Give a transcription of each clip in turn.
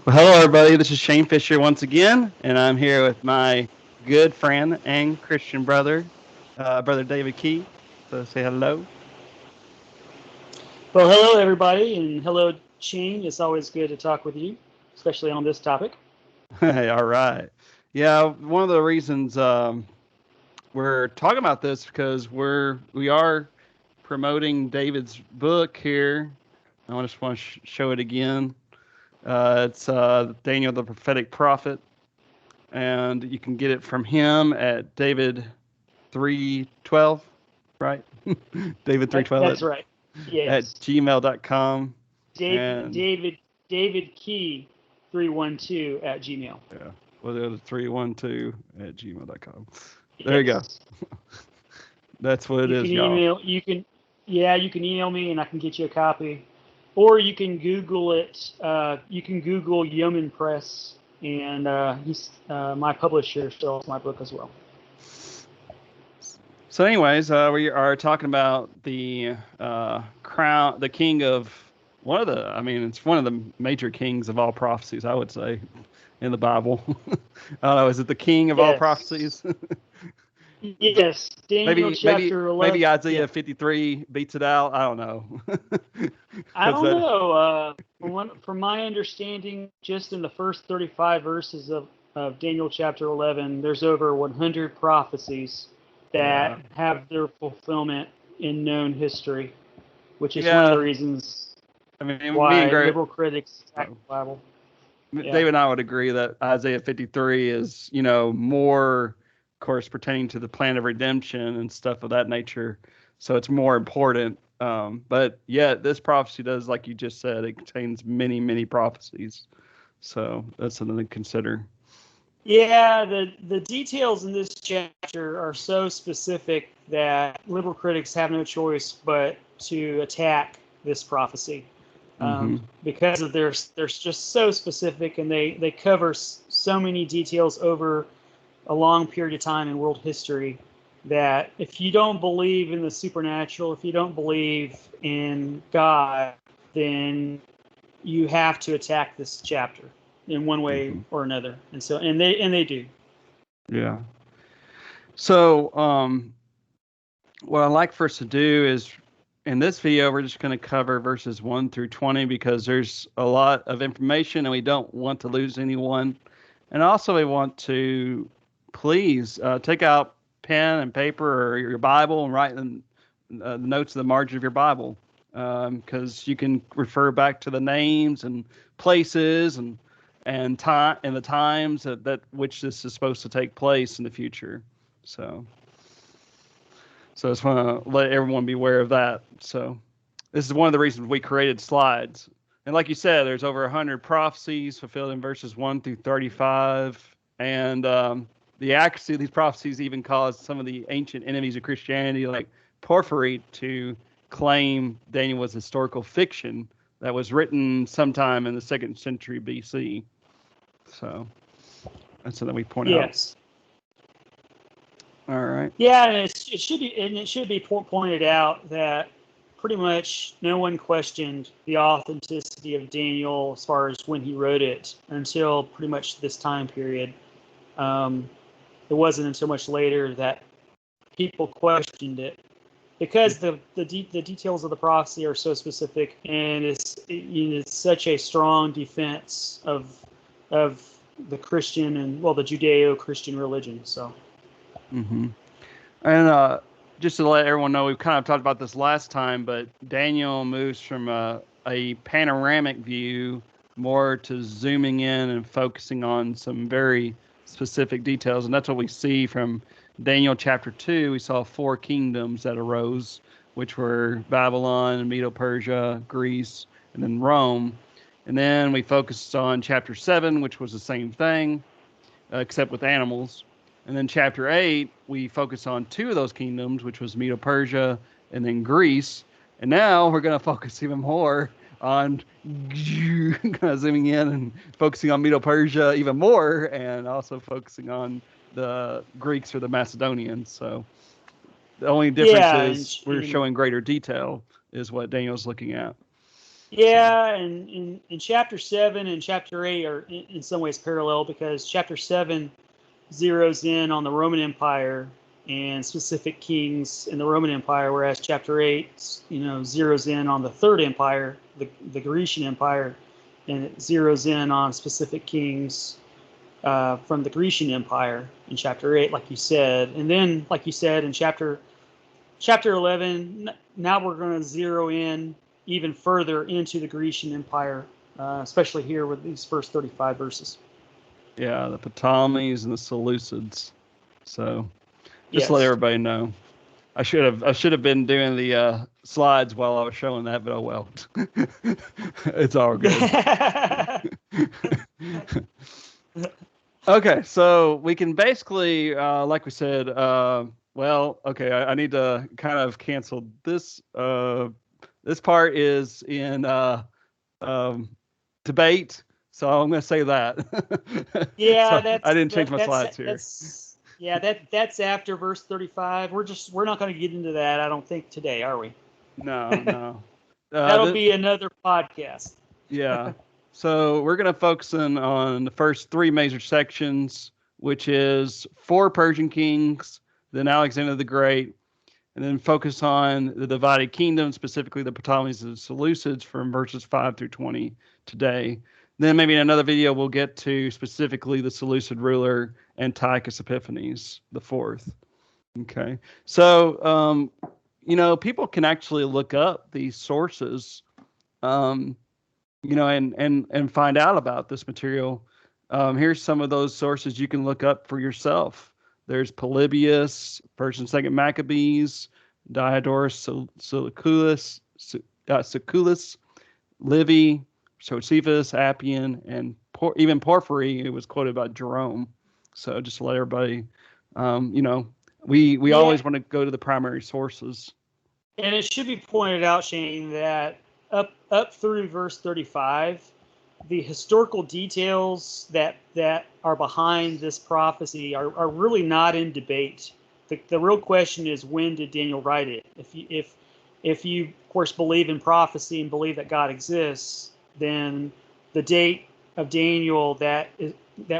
Well, hello, everybody. This is Shane Fisher once again, and I'm here with my good friend and Christian brother, Brother David Key. So say hello. Well, hello everybody, and hello Shane. It's always good to talk with you, especially on this topic. Hey, all right. Yeah, one of the reasons we're talking about this because we are promoting David's book here. I just want to show it again. It's Daniel the Prophetic Prophet, and you can get it from him at David312, right? David312 That's right. at Yes, gmail.com. David And David David Key 312 at Gmail. yeah, well, the other 312 at gmail.com. There you go. Yes, That's what it you is, can y'all. email. You can email me, and I can get you a copy, or you can Google it. You can Google Yeoman Press, and he's my publisher sells my book as well. So, anyways, we are talking about the crown, the king of I mean, it's one of the major kings of all prophecies, I would say, in the Bible. I don't know, is it the king of all Yes, prophecies? yes. Daniel chapter Maybe 11. Isaiah Yeah. 53 beats it out. I don't know. I Because don't that, know. From my understanding, just in the first 35 verses of Daniel chapter 11, there's over 100 prophecies yeah, that have their fulfillment in known history, which is one of the yeah. reasons I mean, me and why Gray, liberal critics attack oh, the Bible. Yeah. David and I would agree that Isaiah 53 is, more, of course, pertaining to the plan of redemption and stuff of that nature. So it's more important. But yet, this prophecy does, like you just said, it contains many, many prophecies. So that's something to consider. Yeah, the details in this chapter are so specific that liberal critics have no choice but to attack this prophecy Mm-hmm. because of they're just so specific, and they cover so many details over a long period of time in world history that if you don't believe in the supernatural, if you don't believe in God, then you have to attack this chapter in one way Mm-hmm. or another. And they do. Yeah. So, what I'd like for us to do is in this video, we're just going to cover verses 1 through 20 because there's a lot of information and we don't want to lose anyone. And also, we want to please take out pen and paper or your Bible and write in, the notes in the margin of your Bible because you can refer back to the names and places and time and the times that which this is supposed to take place in the future. So. So I just want to let everyone be aware of that. So this is one of the reasons we created slides. And like you said, there's over 100 prophecies fulfilled in verses 1 through 35. And the accuracy of these prophecies even caused some of the ancient enemies of Christianity, like Porphyry, to claim Daniel was historical fiction that was written sometime in the second century BC. So that's something we point out. Yes. All right. Yeah, and it should be pointed out that pretty much no one questioned the authenticity of Daniel as far as when he wrote it until pretty much this time period. Um, it wasn't until much later that people questioned it because the details of the prophecy are so specific, and it's such a strong defense of the Christian and, well, the Judeo-Christian religion. So Mm-hmm. And just to let everyone know, we've kind of talked about this last time, but Daniel moves from a panoramic view more to zooming in and focusing on some very specific details. And that's what we see from Daniel chapter 2. We saw four kingdoms that arose, which were Babylon, Medo Persia, Greece, and then Rome. And then we focused on chapter 7, which was the same thing, except with animals. And then chapter 8, we focus on two of those kingdoms, which was Medo Persia and then Greece. And now we're going to focus even more on kind of zooming in and focusing on Medo Persia even more, and also focusing on the Greeks or the Macedonians. So the only difference yeah, is we're showing greater detail, is what Daniel's looking at. Yeah, and in chapter 7 and chapter 8 are in some ways parallel, because chapter 7 zeroes in on the Roman Empire and specific kings in the Roman Empire, whereas chapter 8, zeroes in on the Third Empire, the Grecian Empire, and it zeroes in on specific kings from the Grecian Empire in chapter 8, like you said. And then, like you said, in chapter 11, now we're going to zero in even further into the Grecian Empire, especially here with these first 35 verses. Yeah, the Ptolemies and the Seleucids. So just to let Yes. everybody know. I should have been doing the slides while I was showing that, but oh well. It's all good. Okay, so we can basically, like we said, okay, I need to kind of cancel this. This part is in um, debate, so I'm going to say that. Yeah, So I didn't change my slides here. that's after verse 35. We're not going to get into that, I don't think, today, are we? No, no. That'll be another podcast. Yeah. So we're going to focus on the first three major sections, which is four Persian kings, then Alexander the Great, and then focus on the divided kingdom, specifically the Ptolemies and the Seleucids from verses 5 through 20 today. Then maybe in another video, we'll get to specifically the Seleucid ruler Antiochus Epiphanes the fourth. Okay. So, people can actually look up these sources, and find out about this material. Here's some of those sources you can look up for yourself. There's Polybius, First and Second Maccabees, Diodorus Siculus, Livy, Josephus, Appian, and even Porphyry. It was quoted by Jerome. So just to let everybody, we always want to go to the primary sources. And it should be pointed out, Shane, that up through verse 35, the historical details that are behind this prophecy are really not in debate. The real question is, when did Daniel write it? If you of course believe in prophecy and believe that God exists, then the date of Daniel that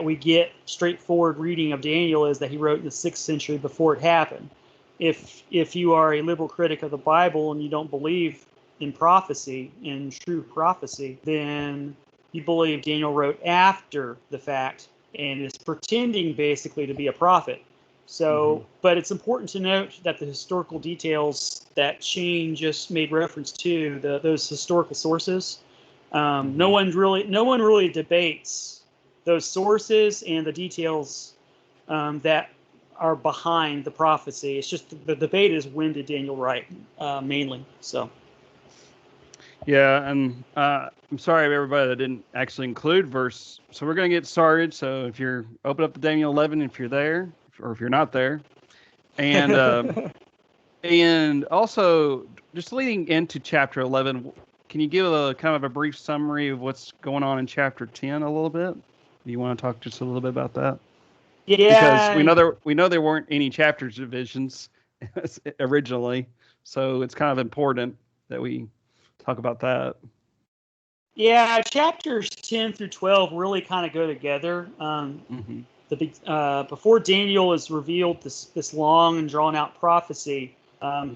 we get straightforward reading of Daniel is that he wrote in the 6th century before it happened. If you are a liberal critic of the Bible and you don't believe in prophecy, in true prophecy, then you believe Daniel wrote after the fact and is pretending basically to be a prophet. So, but it's important to note that the historical details that Shane just made reference to, those historical sources, no one really debates those sources and the details that are behind the prophecy. It's just the debate is, when did Daniel write, mainly. So. Yeah, and I'm sorry everybody that didn't actually include verse. So we're going to get started. So if you're open up to Daniel 11, if you're there, or if you're not there, and and also just leading into chapter 11, can you give a kind of a brief summary of what's going on in chapter 10 a little bit? Do you want to talk just a little bit about that? Yeah. Because we know there weren't any chapter divisions originally, so it's kind of important that we talk about that. Yeah, chapters 10 through 12 really kind of go together. Before Daniel is revealed this long and drawn out prophecy,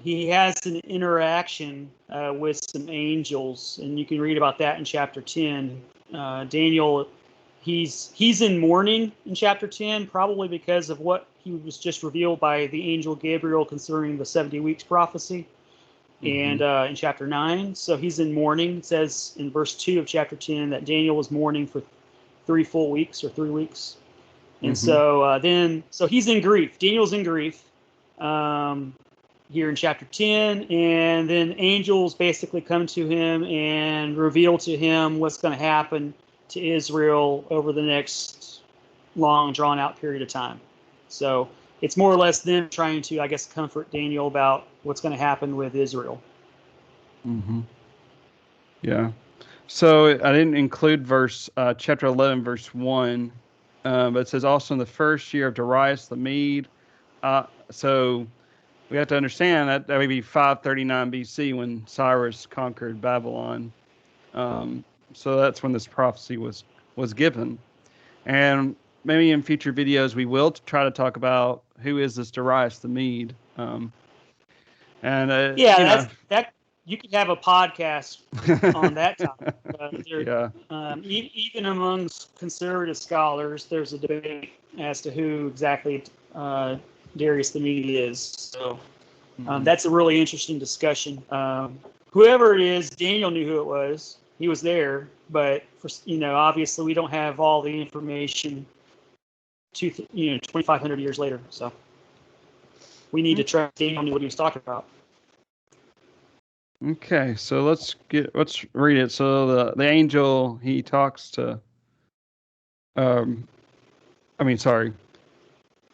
he has an interaction with some angels, and you can read about that in chapter 10. Daniel, he's in mourning in chapter 10, probably because of what he was just revealed by the angel Gabriel concerning the 70 weeks prophecy. And in chapter 9, so he's in mourning. It says in verse 2 of chapter 10 that Daniel was mourning for 3 full weeks or 3 weeks. And so he's in grief. Daniel's in grief here in chapter 10. And then angels basically come to him and reveal to him what's going to happen to Israel over the next long, drawn-out period of time. So it's more or less them trying to, I guess, comfort Daniel about what's going to happen with Israel. Yeah. So I didn't include chapter 11, verse 1, but it says also in the first year of Darius the Mede. So we have to understand that would be 539 BC when Cyrus conquered Babylon. So that's when this prophecy was given. And maybe in future videos we will try to talk about who is this Darius the Mede. And Yeah, you know, that you could have a podcast on that topic. yeah. Even amongst conservative scholars, there's a debate as to who exactly Darius the Mede is. So that's a really interesting discussion. Whoever it is, Daniel knew who it was. He was there, but obviously we don't have all the information. 2,500 years later, so we need to trust Daniel knew what he was talking about. Okay, so let's read it. So the angel, he talks to sorry.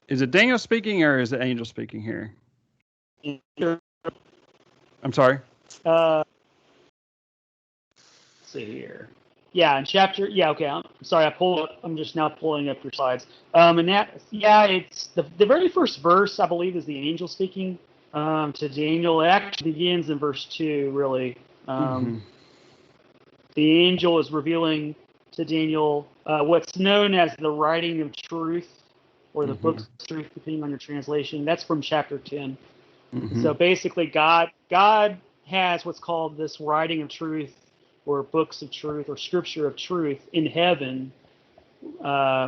Is it Daniel speaking or is it angel speaking here? I'm sorry. Let's see here. Yeah, in chapter. Yeah, okay. I'm sorry. I'm just now pulling up your slides. And it's the very first verse. I believe is the angel speaking to Daniel. It actually begins in verse 2. Really, the angel is revealing to Daniel what's known as the writing of truth, or the book of truth, depending on your translation. That's from chapter 10. So basically, God has what's called this writing of truth, or books of truth, or scripture of truth in heaven,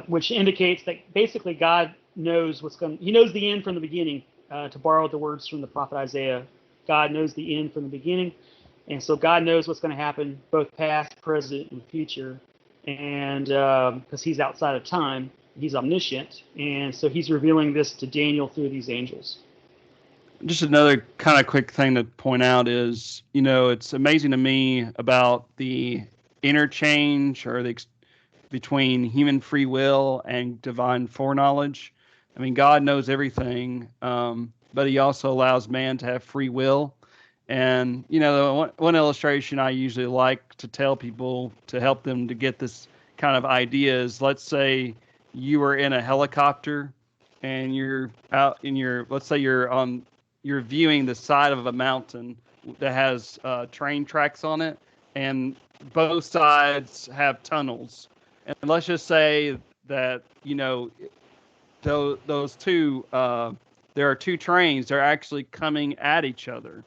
which indicates that basically God knows He knows the end from the beginning. To borrow the words from the prophet Isaiah, God knows the end from the beginning, and so God knows what's going to happen, both past, present, and future. And because He's outside of time, He's omniscient, and so He's revealing this to Daniel through these angels. Just another kind of quick thing to point out is, it's amazing to me about the interchange or between human free will and divine foreknowledge. I mean, God knows everything, but He also allows man to have free will. And one illustration I usually like to tell people to help them to get this kind of idea is, let's say you were in a helicopter and you're out in let's say you're viewing the side of a mountain that has train tracks on it, and both sides have tunnels. And let's just say that those two there are two trains. They're actually coming at each other.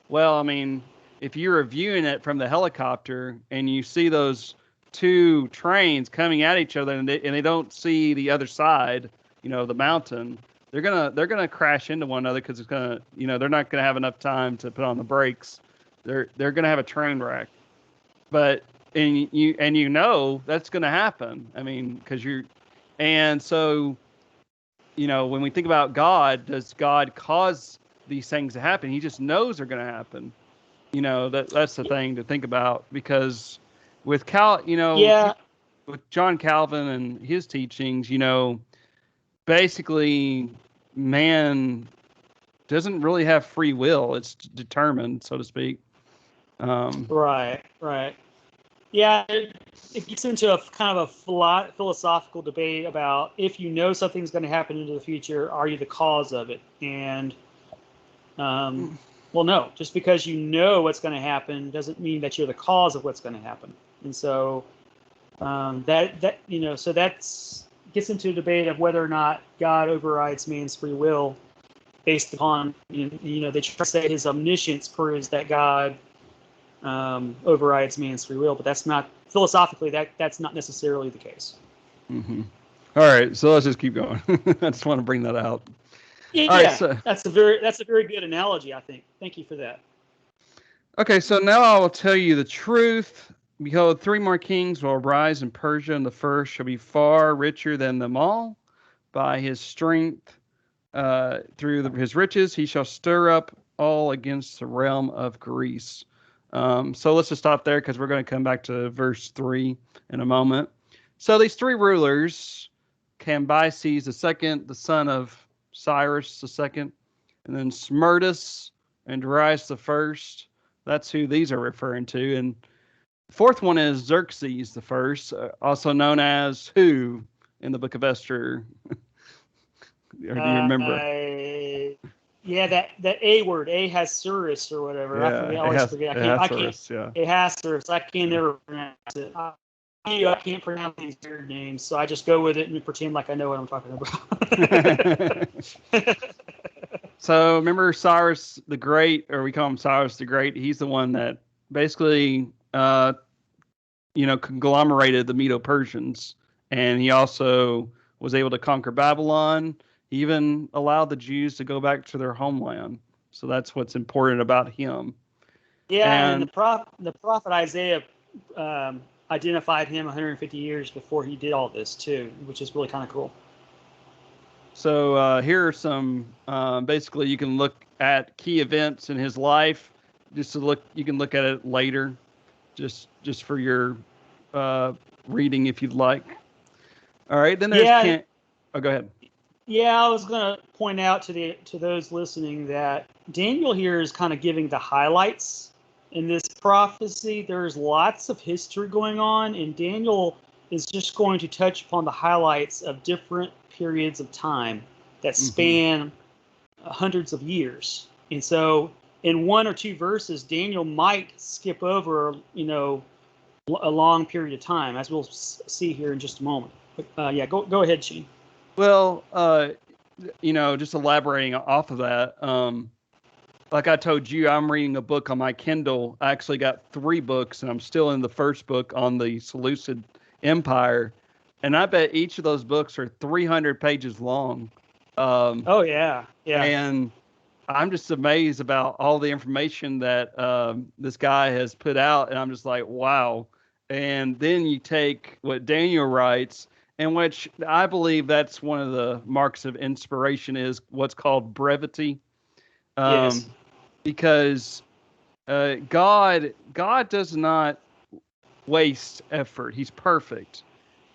Well, I mean, if you're viewing it from the helicopter and you see those two trains coming at each other and they don't see the other side, the mountain, they're gonna crash into one another because it's gonna, they're not gonna have enough time to put on the brakes. They're gonna have a train wreck. But and that's gonna happen. I mean, and so when we think about God, does God cause these things to happen? He just knows they're gonna happen. That's the thing to think about, because with with John Calvin and his teachings, basically man doesn't really have free will. It's determined, so to speak. Right. Yeah, it gets into a kind of a philosophical debate about, if you know something's going to happen into the future, are you the cause of it? And well, no, just because you know what's going to happen doesn't mean that you're the cause of what's going to happen. And so so that's gets into a debate of whether or not God overrides man's free will based upon, they try to say His omniscience proves that God overrides man's free will, but that's not, philosophically, that's not necessarily the case. Mm-hmm. All right, so let's just keep going. I just want to bring that out. Yeah, all right, so that's a very good analogy, I think. Thank you for that. Okay, so now I will tell you the truth. Behold, 3 more kings will arise in Persia, and the first shall be far richer than them all. By his strength, through his riches, he shall stir up all against the realm of Greece. So let's just stop there, because we're going to come back to verse 3 in a moment. So these 3 rulers, Cambyses the second, the son of Cyrus the second, and then Smerdis and Darius the first. That's who these are referring to. And the 4th one is Xerxes the first, also known as who in the book of Esther? Or do you remember? Yeah, that A word, Ahasuerus or whatever. I Yeah, forget. I always forget. I can't. yeah. Ahasuerus. I can never pronounce it. I can't pronounce these weird names, so I just go with it and pretend like I know what I'm talking about. So remember Cyrus the Great, or we call him Cyrus the Great. He's the one that basically, conglomerated the Medo-Persians, and he also was able to conquer Babylon. He even allowed the Jews to go back to their homeland. So that's what's important about him. Yeah, and And the prophet Isaiah um, identified him 150 years before he did all this too, which is really kind of cool. so here are some. Basically, you can look at key events in his life. Just to look, you can look at it later, just for your uh, reading if you'd like. All right, then there's Yeah, Kent. Oh, go ahead. yeah. I was going to point out to those listening that Daniel here is kind of giving the highlights in this prophecy. There's lots of history going on, and Daniel is just going to touch upon the highlights of different periods of time that Hmm. span hundreds of years. And so, in one or two verses, Daniel might skip over, a long period of time, as we'll see here in just a moment. But, yeah, go ahead, Shane. Well, just elaborating off of that. Like I told you, I'm reading a book on my Kindle. I actually got 3 books, and I'm still in the first book on the Seleucid Empire. And I bet each of those books are 300 pages long. Um, Oh yeah, yeah, and I'm just amazed about all the information that this guy has put out, and I'm just like, wow. And then you take what Daniel writes, in which I believe that's one of the marks of inspiration is what's called brevity, yes, um, because God does not waste effort. He's perfect,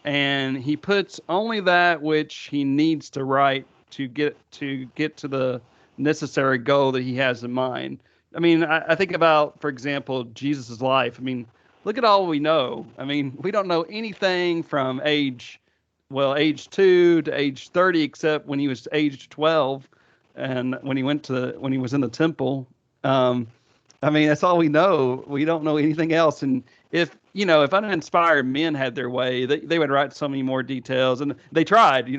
and he puts only that which he needs to write to get to the necessary goal that he has in mind. I mean, I think about, for example, Jesus's life. I mean, look at all we know. I mean, we don't know anything from age 2 to age 30, except when he was age 12, and when he was in the temple. Um, I mean, that's all we know. We don't know anything else. And if uninspired men had their way, they would write so many more details. And they tried,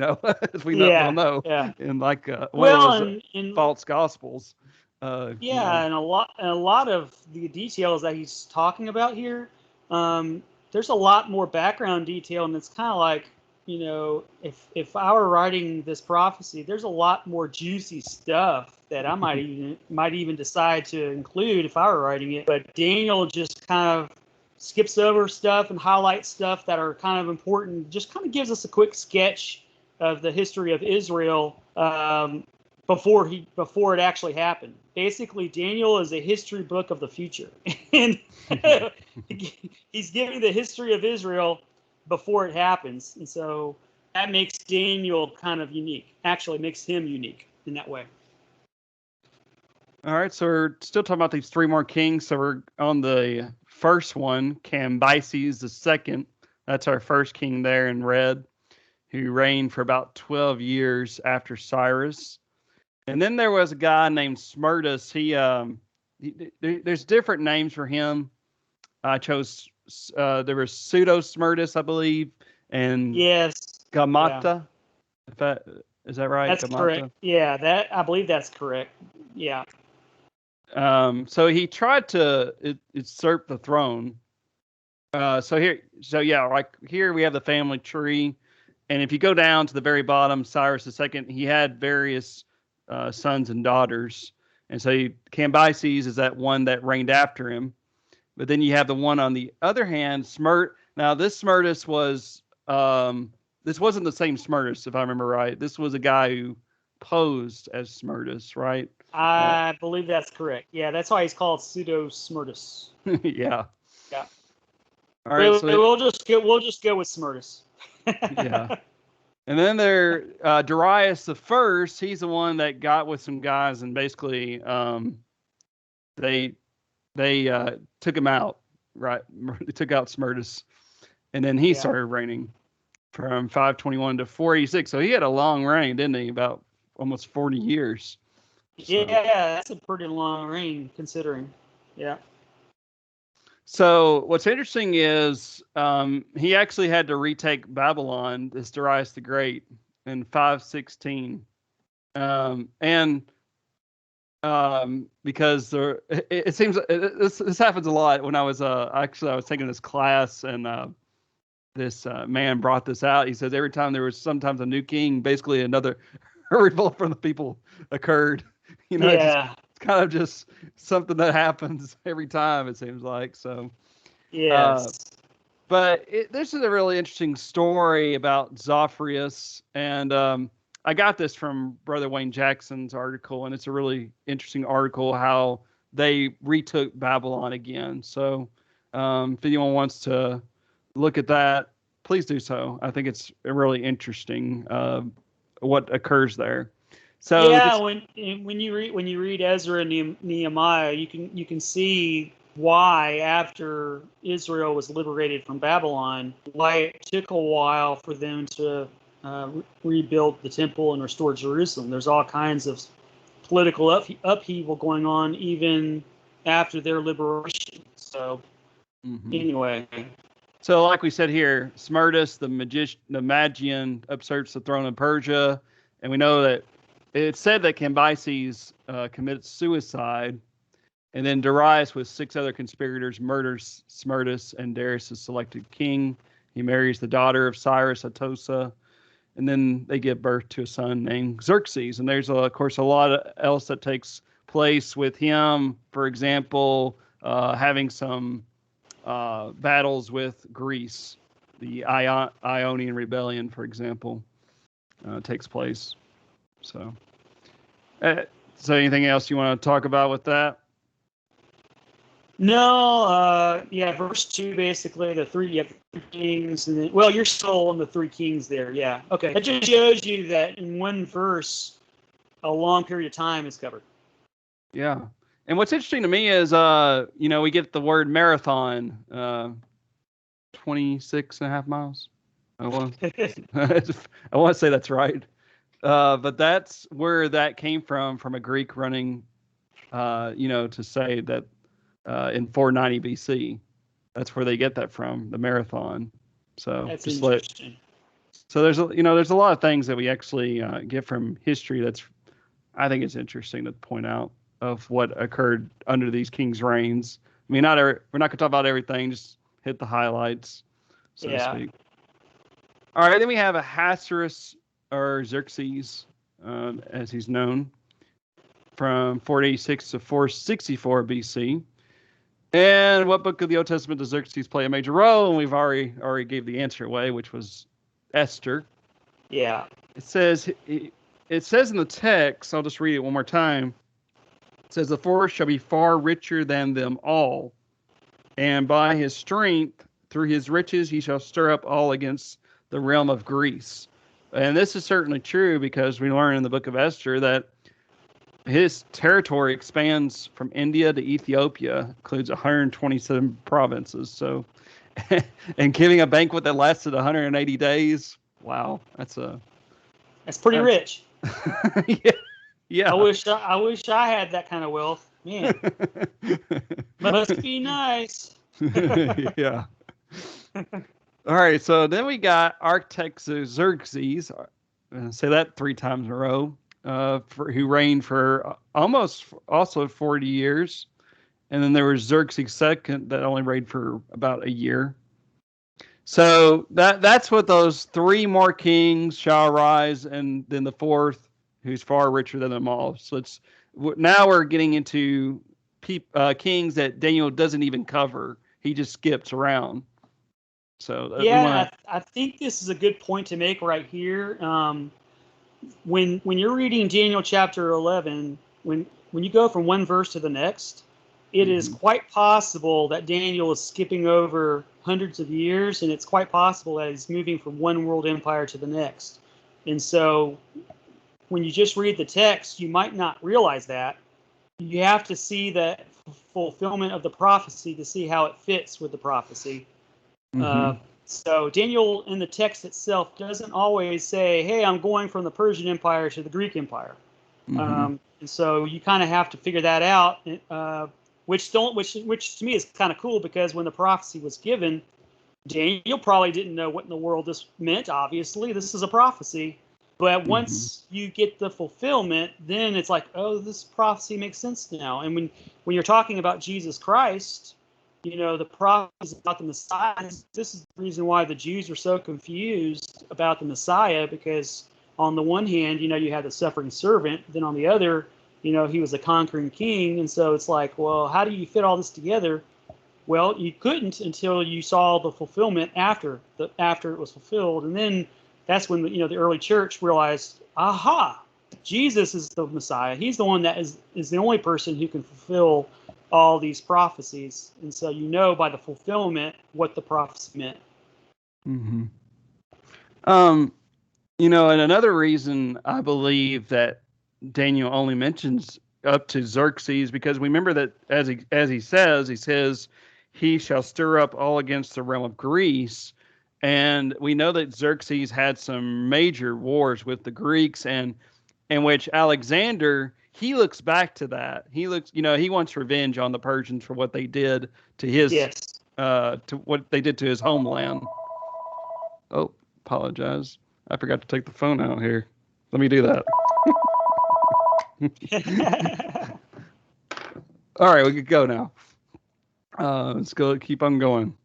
as we know, well yeah, know, yeah. in like one of Well, those and false gospels. Uh, you yeah, know, and a lot of the details that he's talking about here, there's a lot more background detail, and it's kind of like, if I were writing this prophecy, there's a lot more juicy stuff that I might even decide to include if I were writing it. But Daniel just kind of skips over stuff and highlights stuff that are kind of important. Just kind of gives us a quick sketch of the history of Israel. Before it actually happened. Basically, Daniel is a history book of the future, and he's giving the history of Israel before it happens, and so that makes Daniel kind of unique. Actually, makes him unique in that way. all right, so we're still talking about these 3 more kings. So we're on the first one, Cambyses the second. That's our first king there in red, who reigned for about 12 years after Cyrus. And then there was a guy named Smerdis. There's different names for him. I chose there was Pseudo Smerdis, I believe, and Yes, yeah, Gamata. If that is that right, that's correct. Gamata? Yeah, that I believe that's correct. Yeah, So he tried to usurp the throne. So yeah, like here we have the family tree, and if you go down to the very bottom, Cyrus II, he had various sons and daughters, and so Cambyses is that one that reigned after him. But then you have the one on the other hand, Smert. Now this Smerdis was this wasn't the same Smerdis, if I remember right. This was a guy who posed as Smerdis, right? Uh, I believe that's correct. Yeah, that's why he's called Pseudo Smyrtus. yeah. Yeah, All right. but So we'll just go with Smyrtus. yeah. And then there, Darius the first, he's the one that got with some guys and basically they took him out, right? They took out Smerdis, and then he Yeah. started reigning from 521 to 486. So he had a long reign, didn't he? About almost 40 years. Yeah, So, that's a pretty long reign considering. Yeah. so what's interesting is he actually had to retake Babylon, this Darius the Great, in 516, and because it seems this happens a lot. When I was I was taking this class, and this man brought this out. He says every time there was sometimes a new king, basically another revolt from the people occurred. Yeah. It's kind of just something that happens every time, it seems like. So, uh, Yes. but this is a really interesting story about Zophyrius, and I got this from Brother Wayne Jackson's article, and it's a really interesting article how they retook Babylon again. So, if anyone wants to look at that, please do so. I think it's really interesting what occurs there. So Yeah, this, when you read Ezra and Nehemiah, you can see why after Israel was liberated from Babylon, why it took a while for them to rebuild the temple and restore Jerusalem. There's all kinds of political upheaval going on even after their liberation. So mhm. anyway, So like we said here, Smerdis, the Magian, usurps the throne of Persia, and we know that it's said that Cambyses commits suicide. And then Darius, with 6 other conspirators, murders Smerdis and Darius is selected king. He marries the daughter of Cyrus, Atosa, and then they give birth to a son named Xerxes. And there's, of course, a lot else that takes place with him. For example, having some battles with Greece. The Ionian Rebellion, for example, takes place. So, uh, so anything else you want to talk about with that? no, yeah, verse 2 basically the three, you have three kings, and then, well, you're still on the three kings there. Yeah, okay. That just shows you that in one verse, a long period of time is covered. Yeah. And what's interesting to me is, we get the word marathon, 26 and a half miles. I want, I want to say that's right. But that's where that came from a Greek running, to say that in 490 BC. That's where they get that from, the marathon. So That's just let, interesting. so there's a lot of things that we actually get from history that's, I think it's interesting to point out of what occurred under these kings' reigns. I mean, we're not gonna talk about everything, just hit the highlights, so to Yeah. speak. All right, then we have Ahasuerus, or Xerxes, as he's known, from 486 to 464 BC. And what book of the Old Testament does Xerxes play a major role? And we've already gave the answer away, which was Esther. Yeah. It says it says in the text. I'll just read it one more time. It says, "The forest shall be far richer than them all, and by his strength, through his riches, he shall stir up all against the realm of Greece." And this is certainly true because we learn in the book of Esther that his territory expands from India to Ethiopia, includes 127 provinces. So, and giving a banquet that lasted 180 days. Wow, That's pretty that's rich. yeah, yeah. I wish I had that kind of wealth. Man, must be nice. Yeah. All right, so then we got Artaxerxes, say that 3 times in a row, who reigned for almost also 40 years. And then there was Xerxes II that only reigned for about a year. So that's what those three more kings shall arise, and then the fourth, who's far richer than them all. So now we're getting into kings that Daniel doesn't even cover. He just skips around. So we Yeah, want to. I think this is a good point to make right here. When you're reading Daniel chapter 11, when you go from one verse to the next, it is Mm-hmm, quite possible that Daniel is skipping over hundreds of years, and it's quite possible that he's moving from one world empire to the next. And so when you just read the text, you might not realize that. You have to see the fulfillment of the prophecy to see how it fits with the prophecy. mm-hmm, Uh, so Daniel in the text itself doesn't always say, "Hey, I'm going from the Persian Empire to the Greek Empire." mm-hmm. And so you kind of have to figure that out, which to me is kind of cool, because when the prophecy was given, Daniel probably didn't know what in the world this meant. Obviously, this is a prophecy. But Mm-hmm. once you get the fulfillment, then it's like, oh, this prophecy makes sense now. And when you're talking about Jesus Christ, the prophecy about the Messiah, this is the reason why the Jews are so confused about the Messiah, because on the one hand, you had the suffering servant, then on the other, he was a conquering king. And so it's like, well, how do you fit all this together? Well, you couldn't until you saw the fulfillment after it was fulfilled, and then that's when the early church realized, aha, Jesus is the Messiah. He's the one that is the only person who can fulfill all these prophecies, and so by the fulfillment what the prophecy meant. Mm-hmm. And another reason I believe that Daniel only mentions up to Xerxes, because we remember that as he says he shall stir up all against the realm of Greece, and we know that Xerxes had some major wars with the Greeks, and in which Alexander, he looks back to that. He wants revenge on the Persians for what they did to his Yes. to what they did to his homeland. Oh, apologize. I forgot to take the phone out here. Let me do that. All right, we could go now. Let's go. Keep on going.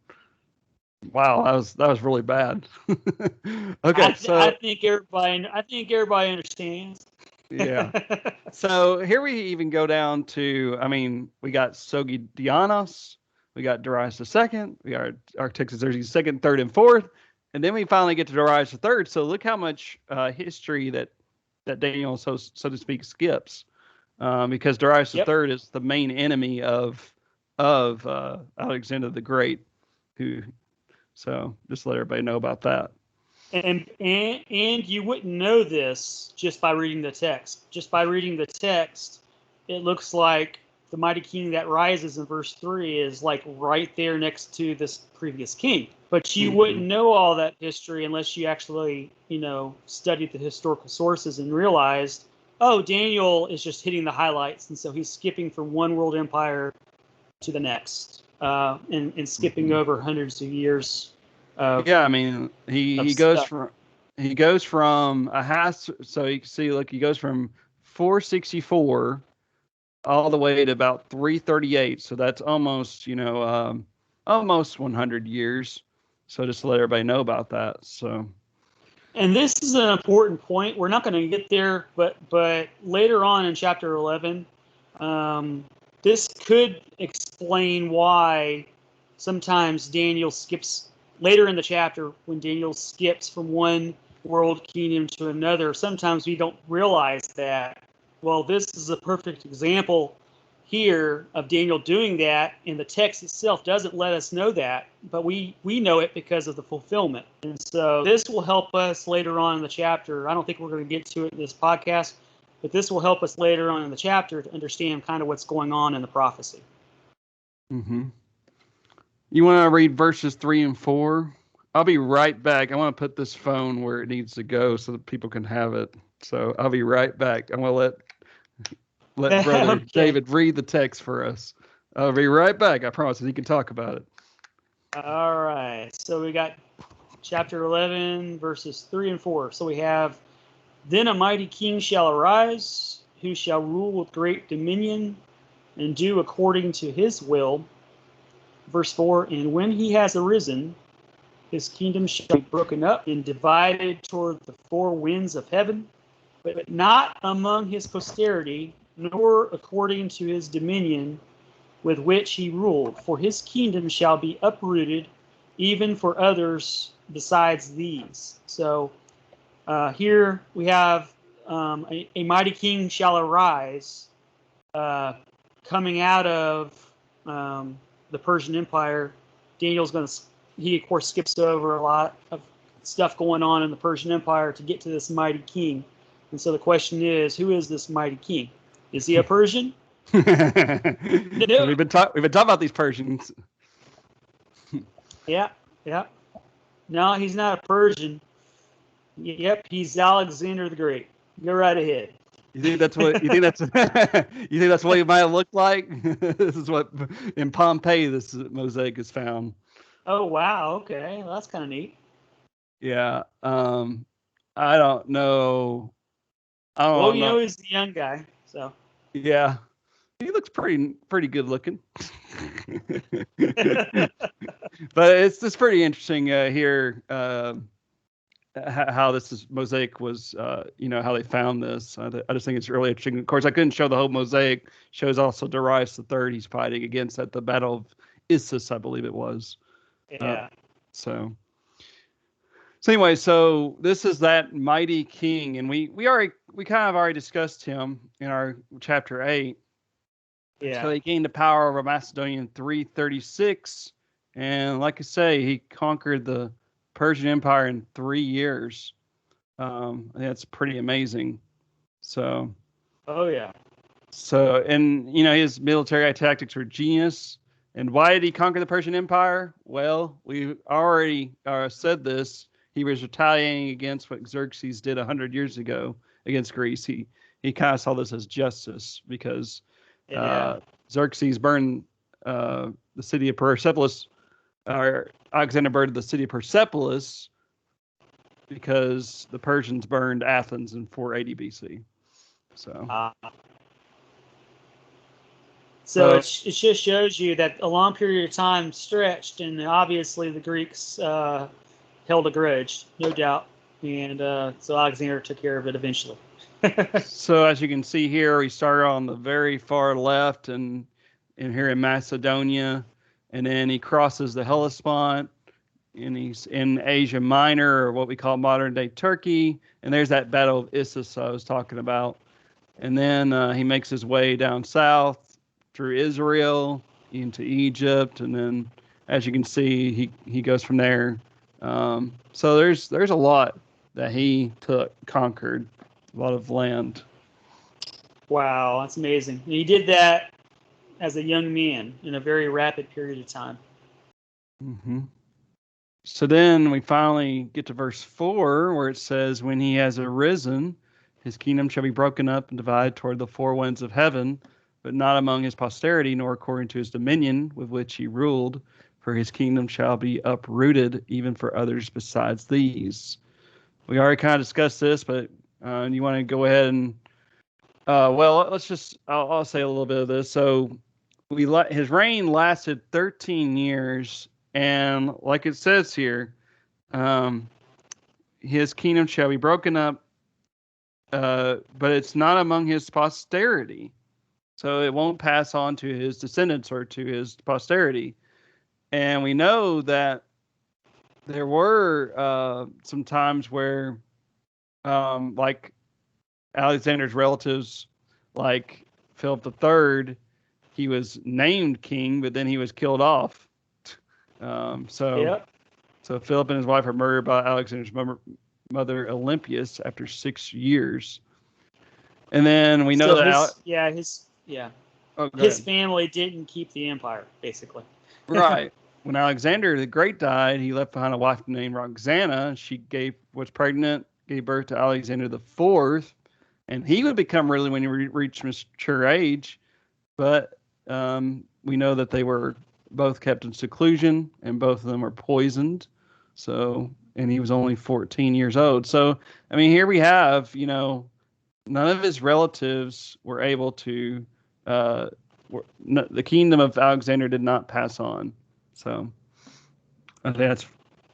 Wow, that was really bad. Okay, I so think everybody understands. yeah. So here we even go down to, I mean, we got Sogdianos, we got Darius II, we got Artaxerxes II, third, and fourth, and then we finally get to Darius III. So look how much history that Daniel, so to speak, skips, because Darius Yep. III is the main enemy of Alexander the Great, who. So just let everybody know about that. And you wouldn't know this just by reading the text. Just by reading the text, it looks like the mighty king that rises in verse 3 is like right there next to this previous king. But you wouldn't know all that history unless you actually, studied the historical sources and realized, oh, Daniel is just hitting the highlights, and so he's skipping from one world empire to the next, and skipping over hundreds of years Yeah, I mean, of he stuff. goes from a has, so you can see, look, he goes from 464 all the way to about 338. So that's almost, almost 100 years. So just to let everybody know about that. So And this is an important point. We're not going to get there, but later on in chapter 11, this could explain why sometimes Daniel skips later in the chapter, when Daniel skips from one world kingdom to another. Sometimes we don't realize that. Well, this is a perfect example here of Daniel doing that, and the text itself doesn't let us know that, but we know it because of the fulfillment. And so this will help us later on in the chapter. I don't think we're going to get to it in this podcast, but this will help us later on in the chapter to understand kind of what's going on in the prophecy. mm-hmm. You want to read verses 3 and 4? I'll be right back. I want to put this phone where it needs to go so that people can have it. So I'll be right back. I'm going to let Brother Okay. David read the text for us. I'll be right back. I promise. He can talk about it. All right. So we got chapter 11, verses 3 and 4. So we have, then a mighty king shall arise, who shall rule with great dominion and do according to his will. Verse 4, and when he has arisen, his kingdom shall be broken up and divided toward the four winds of heaven, but not among his posterity, nor according to his dominion with which he ruled. For his kingdom shall be uprooted, even for others besides these. So here we have a mighty king shall arise, coming out of the Persian Empire. Daniel's going to, he of course skips over a lot of stuff going on in the Persian Empire to get to this mighty king. And so the question is, who is this mighty king? Is he a Persian? No. we've been talking about these Persians. Yeah, yeah. No, he's not a Persian. Yep, he's Alexander the Great. Go right ahead. You think that's what you think that's you think that's what it might have looked like? This is what in Pompeii this mosaic is found. Oh wow, okay, well, that's kind of neat. Yeah. I don't know. I Well, don't you know. know, he's the young guy, so. Yeah. He looks pretty good looking. But it's just pretty interesting here how this is, mosaic was, how they found this. I just think it's really interesting. Of course, I couldn't show the whole mosaic. Shows also Darius the Third he's fighting against at the Battle of Issus, I believe it was. Uh, Yeah, so, so anyway, so this is that mighty king, and we kind of already discussed him in our chapter 8. So yeah. he gained the power over Macedonia in 336, and like I say, he conquered the Persian Empire in 3 years. I think that's pretty amazing. So, Oh yeah. and his military tactics were genius. And why did he conquer the Persian Empire? Well, we already said this. He was retaliating against what Xerxes did 100 years ago against Greece. He kind of saw this as justice because Yeah. uh, Xerxes burned the city of Persepolis, or Alexander burned the city of Persepolis because the Persians burned Athens in 480 BC. So, Uh, so so it just shows you that a long period of time stretched, and obviously the Greeks held a grudge, no doubt, and so Alexander took care of it eventually. So as you can see here, we started on the very far left and here in Macedonia, and then he crosses the Hellespont, and he's in Asia Minor, or what we call modern day Turkey, and there's that Battle of Issus I was talking about. And then he makes his way down south through Israel into Egypt, and then as you can see, he goes from there. So there's a lot that he conquered, a lot of land. Wow, that's amazing. And he did that as a young man in a very rapid period of time. Hmm. So then we finally get to verse 4, where it says, "When he has arisen, his kingdom shall be broken up and divided toward the four winds of heaven, but not among his posterity, nor according to his dominion with which he ruled. For his kingdom shall be uprooted, even for others besides these." We already kind of discussed this, but you want to go ahead and, well, I'll say a little bit of this. So his reign lasted 13 years, and like it says here, um, his kingdom shall be broken up, but it's not among his posterity. So it won't pass on to his descendants or to his posterity. And we know that there were some times where, like Alexander's relatives, like Philip III, he was named king, but then he was killed off. So Yep. So Philip and his wife are murdered by Alexander's mother Olympias after 6 years. And then we know So that oh, go his ahead. family didn't keep the empire, basically. Right. When Alexander the Great died, he left behind a wife named Roxana. She was pregnant, gave birth to Alexander the Fourth, and he would become really when he reached mature age. But we know that they were both kept in seclusion, and both of them were poisoned. So, and he was only 14 years old. So, I mean, here we have, none of his relatives were able to. Uh, the kingdom of Alexander did not pass on. So, I think that's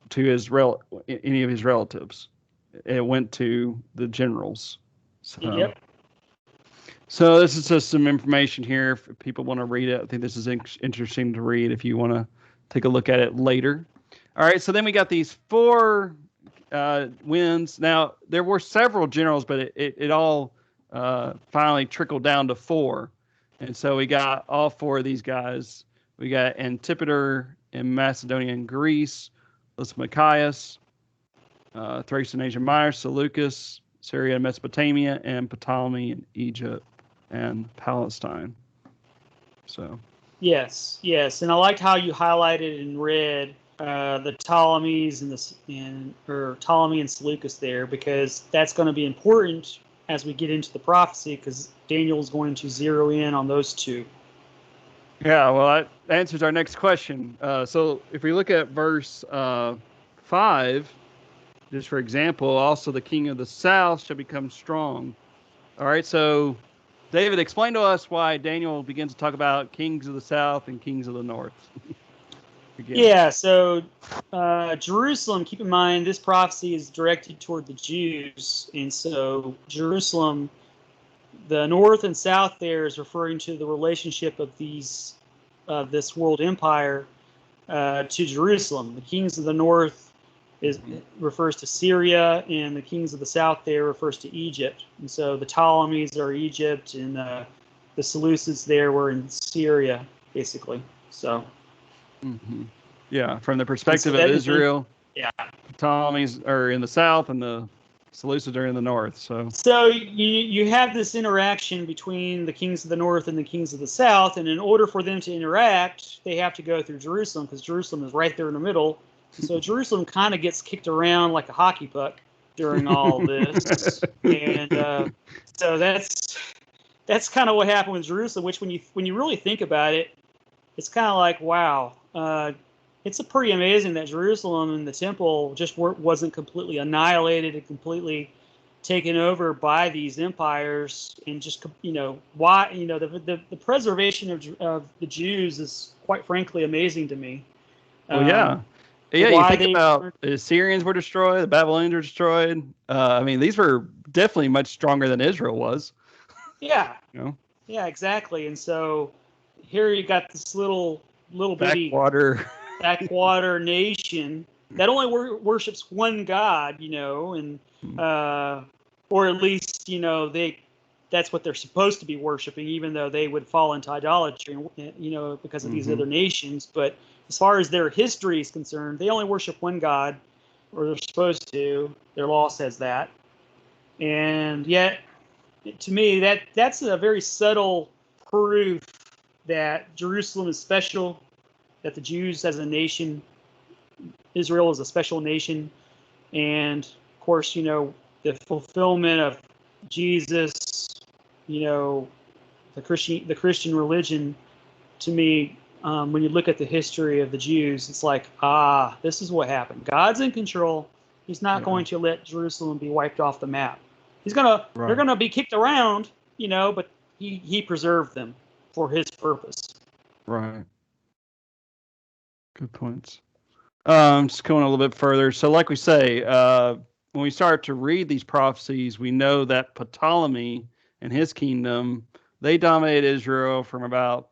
to any of his relatives. It went to the generals. So. Yep. So this is just some information here. If people want to read it, I think this is interesting to read if you want to take a look at it later. All right, so then we got these four wins. Now, there were several generals, but it all finally trickled down to four. And so we got all four of these guys. We got Antipater in Macedonia and Greece, Lysimachus, Thrace in Asia Minor, Seleucus, Syria and Mesopotamia, and Ptolemy in Egypt and Palestine. So Yes, yes, and I liked how you highlighted in red the Ptolemies or Ptolemy and Seleucus there, because that's going to be important as we get into the prophecy, because Daniel's going to zero in on those two. Yeah, well, that answers our next question. So if we look at verse 5, just for example, also the king of the south shall become strong. All right, so David, explain to us why Daniel begins to talk about kings of the south and kings of the north. Again. Yeah, so Jerusalem, keep in mind, this prophecy is directed toward the Jews. And so Jerusalem, the north and south there is referring to the relationship of this world empire to Jerusalem. The kings of the north refers to Syria, and the kings of the south there refers to Egypt. And so the Ptolemies are Egypt, and the Seleucids there were in Syria, basically. So. Mm-hmm. Yeah, from the perspective so of Israel, yeah, Ptolemies are in the south and the Seleucids are in the north. So you have this interaction between the kings of the north and the kings of the south, and in order for them to interact, they have to go through Jerusalem, because Jerusalem is right there in the middle. And so Jerusalem kind of gets kicked around like a hockey puck during all this, and so that's kind of what happened with Jerusalem. Which, when you really think about it, it's kind of like, wow. It's pretty amazing that Jerusalem and the temple just wasn't completely annihilated and completely taken over by these empires, and just, why, the preservation of the Jews is, quite frankly, amazing to me. Well, yeah. Yeah, you Why think they about the Syrians were destroyed, the Babylonians were destroyed. I mean, these were definitely much stronger than Israel was. Yeah. You know? Yeah, exactly. And so here you got this little bitty backwater nation that only worships one God, and or at least, that's what they're supposed to be worshiping, even though they would fall into idolatry, because of these other nations. But as far as their history is concerned, they only worship one God, or they're supposed to. Their law says that. And yet, to me, that's a very subtle proof that Jerusalem is special, that the Jews as a nation, Israel is a special nation, and of course, the fulfillment of Jesus, the Christian religion. To me, when you look at the history of the Jews, it's like, this is what happened. God's in control. He's not going to let Jerusalem be wiped off the map. They're gonna be kicked around, but he preserved them for his purpose. Right. Good points. Just going a little bit further. So, like we say, when we start to read these prophecies, we know that Ptolemy and his kingdom, they dominated Israel for about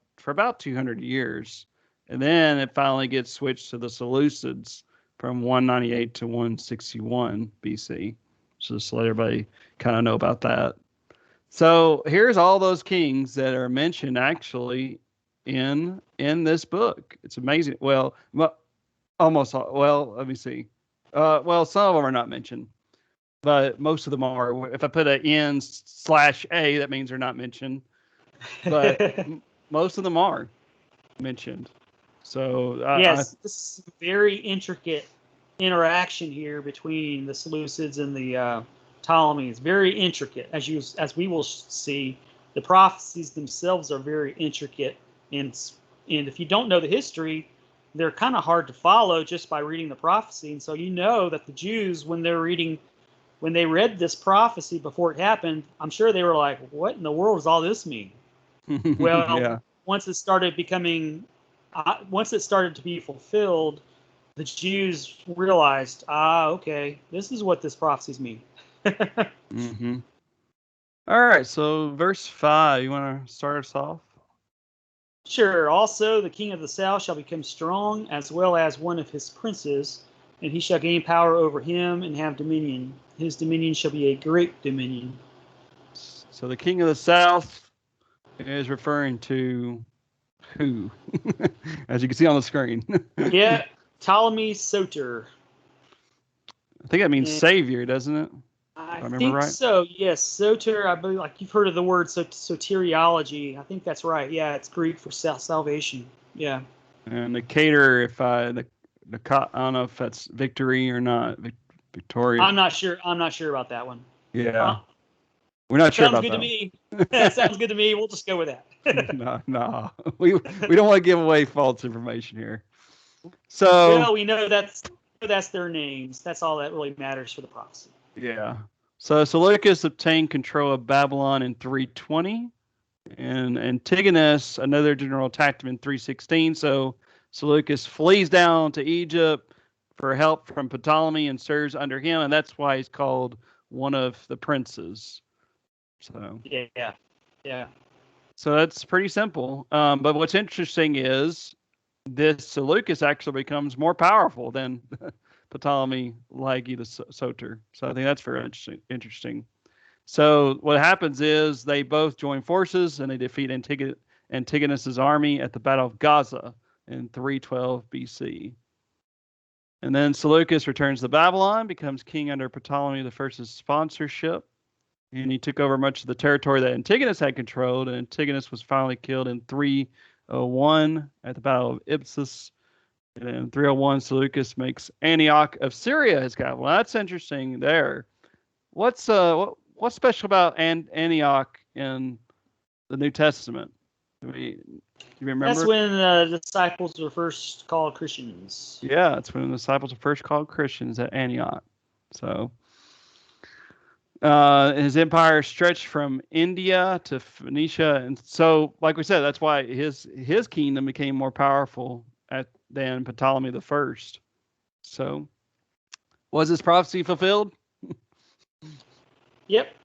200 years, and then it finally gets switched to the Seleucids from 198 to 161 BC. So just to let everybody kind of know about that. So here's all those kings that are mentioned actually in this book. It's amazing. Well, almost all. Well, let me see. Well, some of them are not mentioned, but most of them are. If I put an N/A, that means they're not mentioned. But most of them are mentioned. So yes, this is a very intricate interaction here between the Seleucids and the Ptolemies. Very intricate, as we will see. The prophecies themselves are very intricate, and if you don't know the history, they're kind of hard to follow just by reading the prophecy. And so that the Jews, when they read this prophecy before it happened, I'm sure they were like, "What in the world does all this mean?" Well, yeah. once it started to be fulfilled, the Jews realized, okay, this is what this prophecies mean. Mm-hmm. All right. So verse 5, you want to start us off? Sure. Also, the king of the south shall become strong, as well as one of his princes, and he shall gain power over him and have dominion. His dominion shall be a great dominion. So the king of the south is referring to who? As you can see on the screen. Yeah, Ptolemy Soter. I think that means And savior, doesn't it? I If I remember think right. so. Yes, Soter. I believe, like, you've heard of the word soteriology. I think that's right. Yeah, it's Greek for salvation. Yeah. And the cater, I don't know if that's victory or not. Victoria. I'm not sure. I'm not sure about that one. Yeah. We're not sure Sounds about good to that. me. That sounds good to me. We'll just go with that. No. We don't want to give away false information here. So Well, we know that's their names. That's all that really matters for the prophecy. yeah. So Seleucus obtained control of Babylon in 320, and Antigonus, another general, attacked him in 316. So Seleucus flees down to Egypt for help from Ptolemy and serves under him, and that's why he's called one of the princes. So Yeah. So that's pretty simple. But what's interesting is this Seleucus actually becomes more powerful than Ptolemy Lagi the Soter. So I think that's very interesting. So what happens is they both join forces and they defeat Antigonus's army at the Battle of Gaza in 312 BC. And then Seleucus returns to Babylon, becomes king under Ptolemy I's sponsorship, and he took over much of the territory that Antigonus had controlled. And Antigonus was finally killed in 301 at the Battle of Ipsus. And in 301, Seleucus makes Antioch of Syria his capital. Well, that's interesting there. What's special about Antioch in the New Testament? Do you remember? That's when the disciples were first called Christians. Yeah, it's when the disciples were first called Christians at Antioch. So his empire stretched from India to Phoenicia, and so, like we said, that's why his kingdom became more powerful than Ptolemy the First. So, was this prophecy fulfilled? Yep.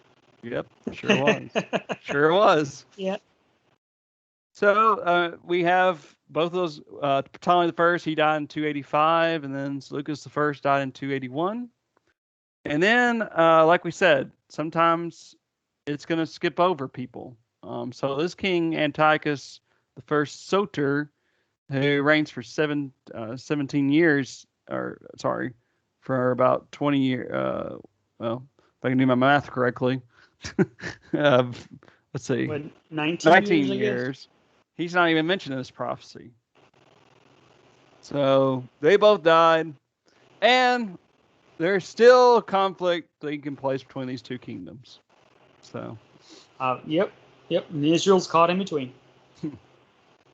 Yep, sure was. Sure was. Yep. So we have both of those. Ptolemy the First, he died in 285, and then Seleucus the First died in 281. And then, like we said, sometimes it's going to skip over people. So this king, Antiochus the First Soter, who reigns for 17 years, for about 20 years. Well, if I can do my math correctly, let's see, What, 19 years. He's not even mentioned in this prophecy. So they both died, and there's still conflict taking place between these two kingdoms. So. Yep. And Israel's caught in between.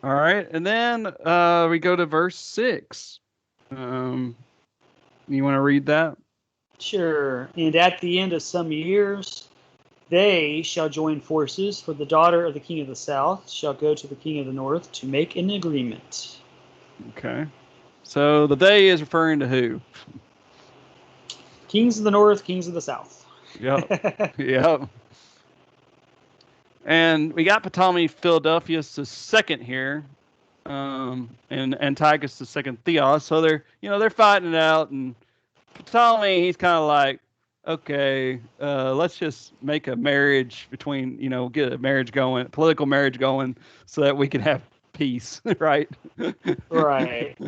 All right, and then we go to verse 6. You want to read that? Sure. And at the end of some years, they shall join forces, for the daughter of the king of the south shall go to the king of the north to make an agreement. Okay. So the they is referring to who? Kings of the north, kings of the south. Yep. Yep. And we got Ptolemy Philadelphus the second here, and Antiochus the second Theos. So they're fighting it out, and Ptolemy, he's kind of like, okay, let's just make a marriage between, get a marriage going, political marriage going, so that we can have peace, right? Right.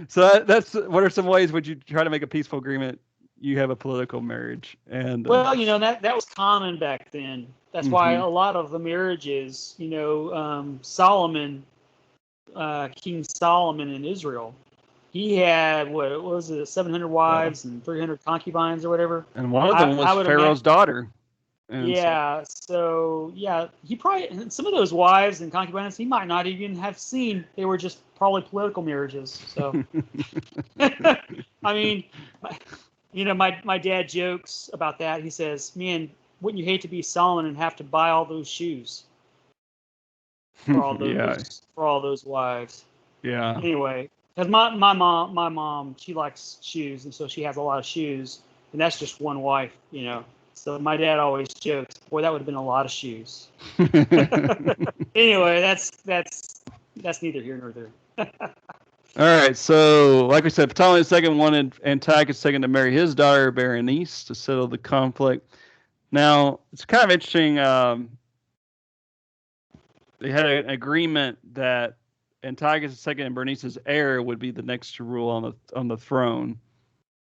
So that's what are some ways would you try to make a peaceful agreement? You have a political marriage, and well, that was common back then. That's why a lot of the marriages, Solomon, King Solomon in Israel, he had what was it, 700 wives and 300 concubines or whatever. And one of them was Pharaoh's daughter. And so he probably, some of those wives and concubines he might not even have seen. They were just probably political marriages. So, I mean, my dad jokes about that. He says, "Man, wouldn't you hate to be Solomon and have to buy all those shoes for all those wives?" Yeah. Anyway, because my mom, she likes shoes, and so she has a lot of shoes, and that's just one wife, So my dad always jokes, "Boy, that would have been a lot of shoes." Anyway, that's neither here nor there. All right, so like we said, Ptolemy II wanted Antiochus II to marry his daughter Berenice to settle the conflict. Now it's kind of interesting. They had an agreement that Antiochus II and Berenice's heir would be the next to rule on the throne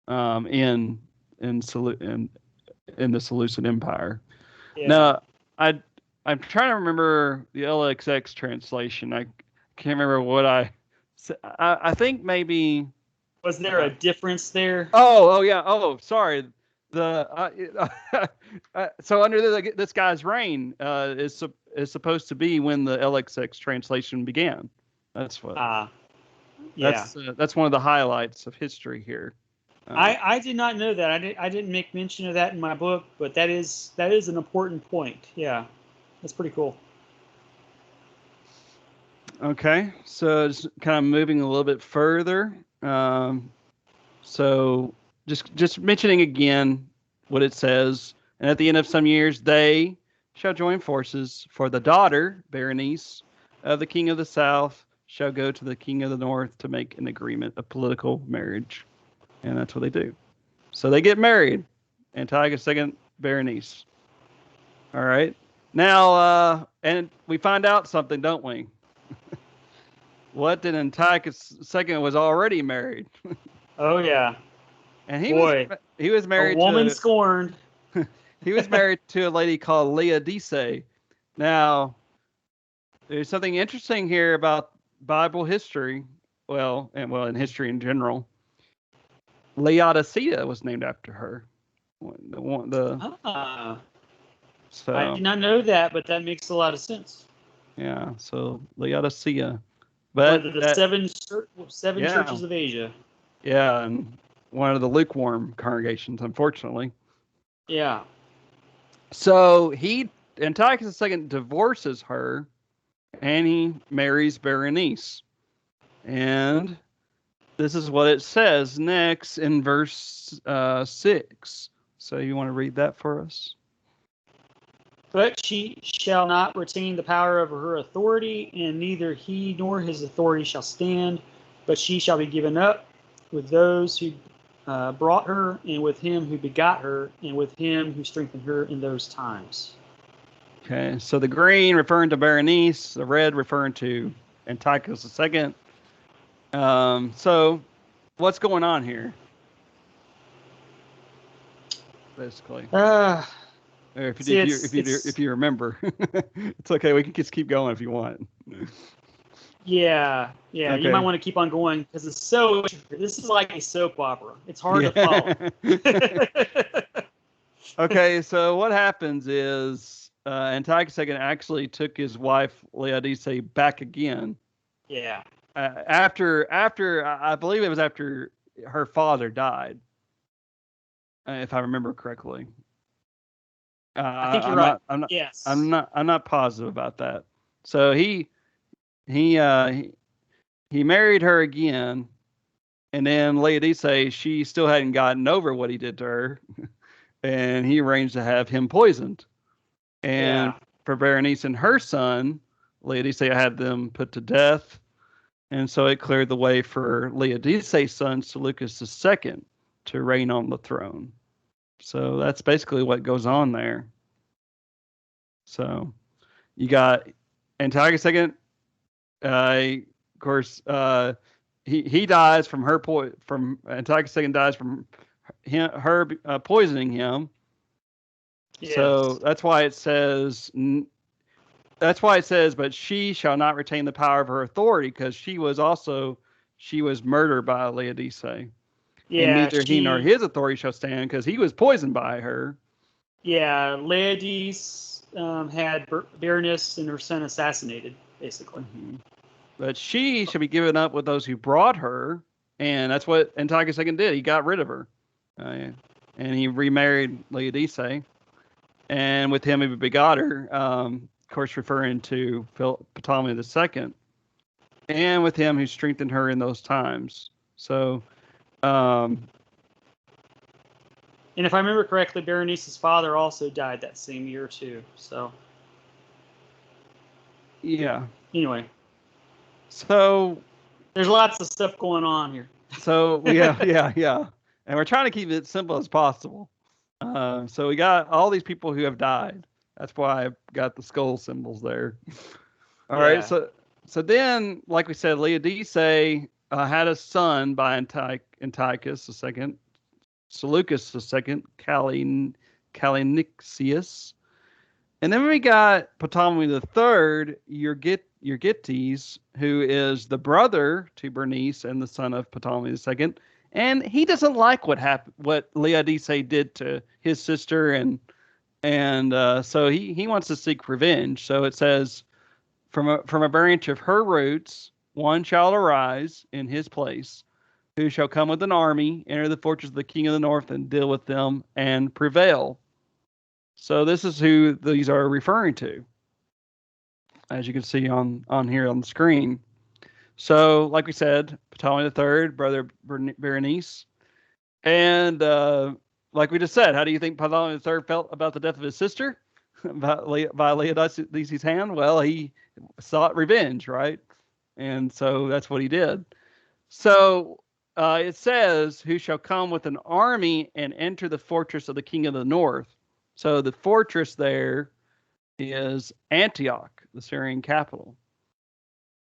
in the Seleucid Empire. Yeah. Now, I'm trying to remember the LXX translation. I can't remember what I think maybe. Was there a difference there? Oh yeah. Oh, sorry. the so under this guy's reign is supposed to be when the LXX translation began. That's what. Yeah. That's one of the highlights of history here. I did not know that. I didn't make mention of that in my book, but that is an important point. Yeah, that's pretty cool. Okay, so just kind of moving a little bit further. So just mentioning again what it says, and at the end of some years they shall join forces, for the daughter Berenice of the king of the south shall go to the king of the north to make an agreement of political marriage, and that's what they do. So they get married, Antiochus II, Berenice. All right. Now, and we find out something, don't we? What did Antiochus II was already married? Oh yeah, And he boy, was a married woman to scorned. he was married to a lady called Laodice. Now, there's something interesting here about Bible history. Well, in history in general, Laodicea was named after her. Ah, I So did not know that, but that makes a lot of sense. yeah, so Laodicea, One of but the that seven yeah churches of Asia. yeah, and one of the lukewarm congregations, unfortunately. Yeah. So Antiochus II divorces her, and he marries Berenice. And this is what it says next in verse 6. So you want to read that for us? But she shall not retain the power over her authority, and neither he nor his authority shall stand, but she shall be given up with those who brought her, and with him who begot her, and with him who strengthened her in those times. Okay, so the green referring to Berenice, the red referring to Antiochus II. So what's going on here? Basically, or See, if you remember, it's okay. We can just keep going if you want. yeah, yeah. You might Okay. want to keep on going because it's so. This is like a soap opera. It's hard to follow. Yeah. Okay, so what happens is Antiochus II actually took his wife Laodice back again. Yeah. After I believe it was after her father died, if I remember correctly. I think you're I'm right. not. I'm not. Yes. I'm not positive about that. So he uh, he, he married her again, and then Laodice, she still hadn't gotten over what he did to her, and he arranged to have him poisoned. And Yeah. for Berenice and her son, Laodicea had them put to death. And so it cleared the way for Laodicea's son, Seleucus II, to reign on the throne. So that's basically what goes on there. So you got Antiochus II. Of course, he dies from from Antiochus II dies from her poisoning him. So Yes. that's why it says, but she shall not retain the power of her authority, because she was murdered by Laodice, and Yeah. neither he nor his authority shall stand, because he was poisoned by her. Yeah. Laodice had Berenice and her son assassinated, basically. Mm-hmm. But she shall be given up with those who brought her, and that's what Antiochus II did. He got rid of her, and he remarried Laodice, and with him he begot her. Of course, referring to Ptolemy II, and with him who strengthened her in those times. So, um, And if I remember correctly, Berenice's father also died that same year too. So yeah. anyway, So, there's lots of stuff going on here. yeah, and we're trying to keep it simple as possible. So we got all these people who have died. That's why I got the skull symbols there. All right, Yeah. so then, like we said, Laodice had a son by Antiochus II, Seleucus II, Calinixius. And then we got Ptolemy III, Euergetes, who is the brother to Bernice and the son of Ptolemy II, and he doesn't like what Laodice did to his sister, and so he wants to seek revenge. So it says, from a branch of her roots, one shall arise in his place, who shall come with an army, enter the fortress of the king of the north, and deal with them and prevail. So this is who these are referring to, as you can see on here on the screen. So, like we said, Ptolemy III, brother Berenice, and like we just said, how do you think Ptolemy III felt about the death of his sister by Laodice's hand? Well, he sought revenge, right? And so that's what he did. So it says, "Who shall come with an army and enter the fortress of the king of the north?" So the fortress there is Antioch, the Syrian capital.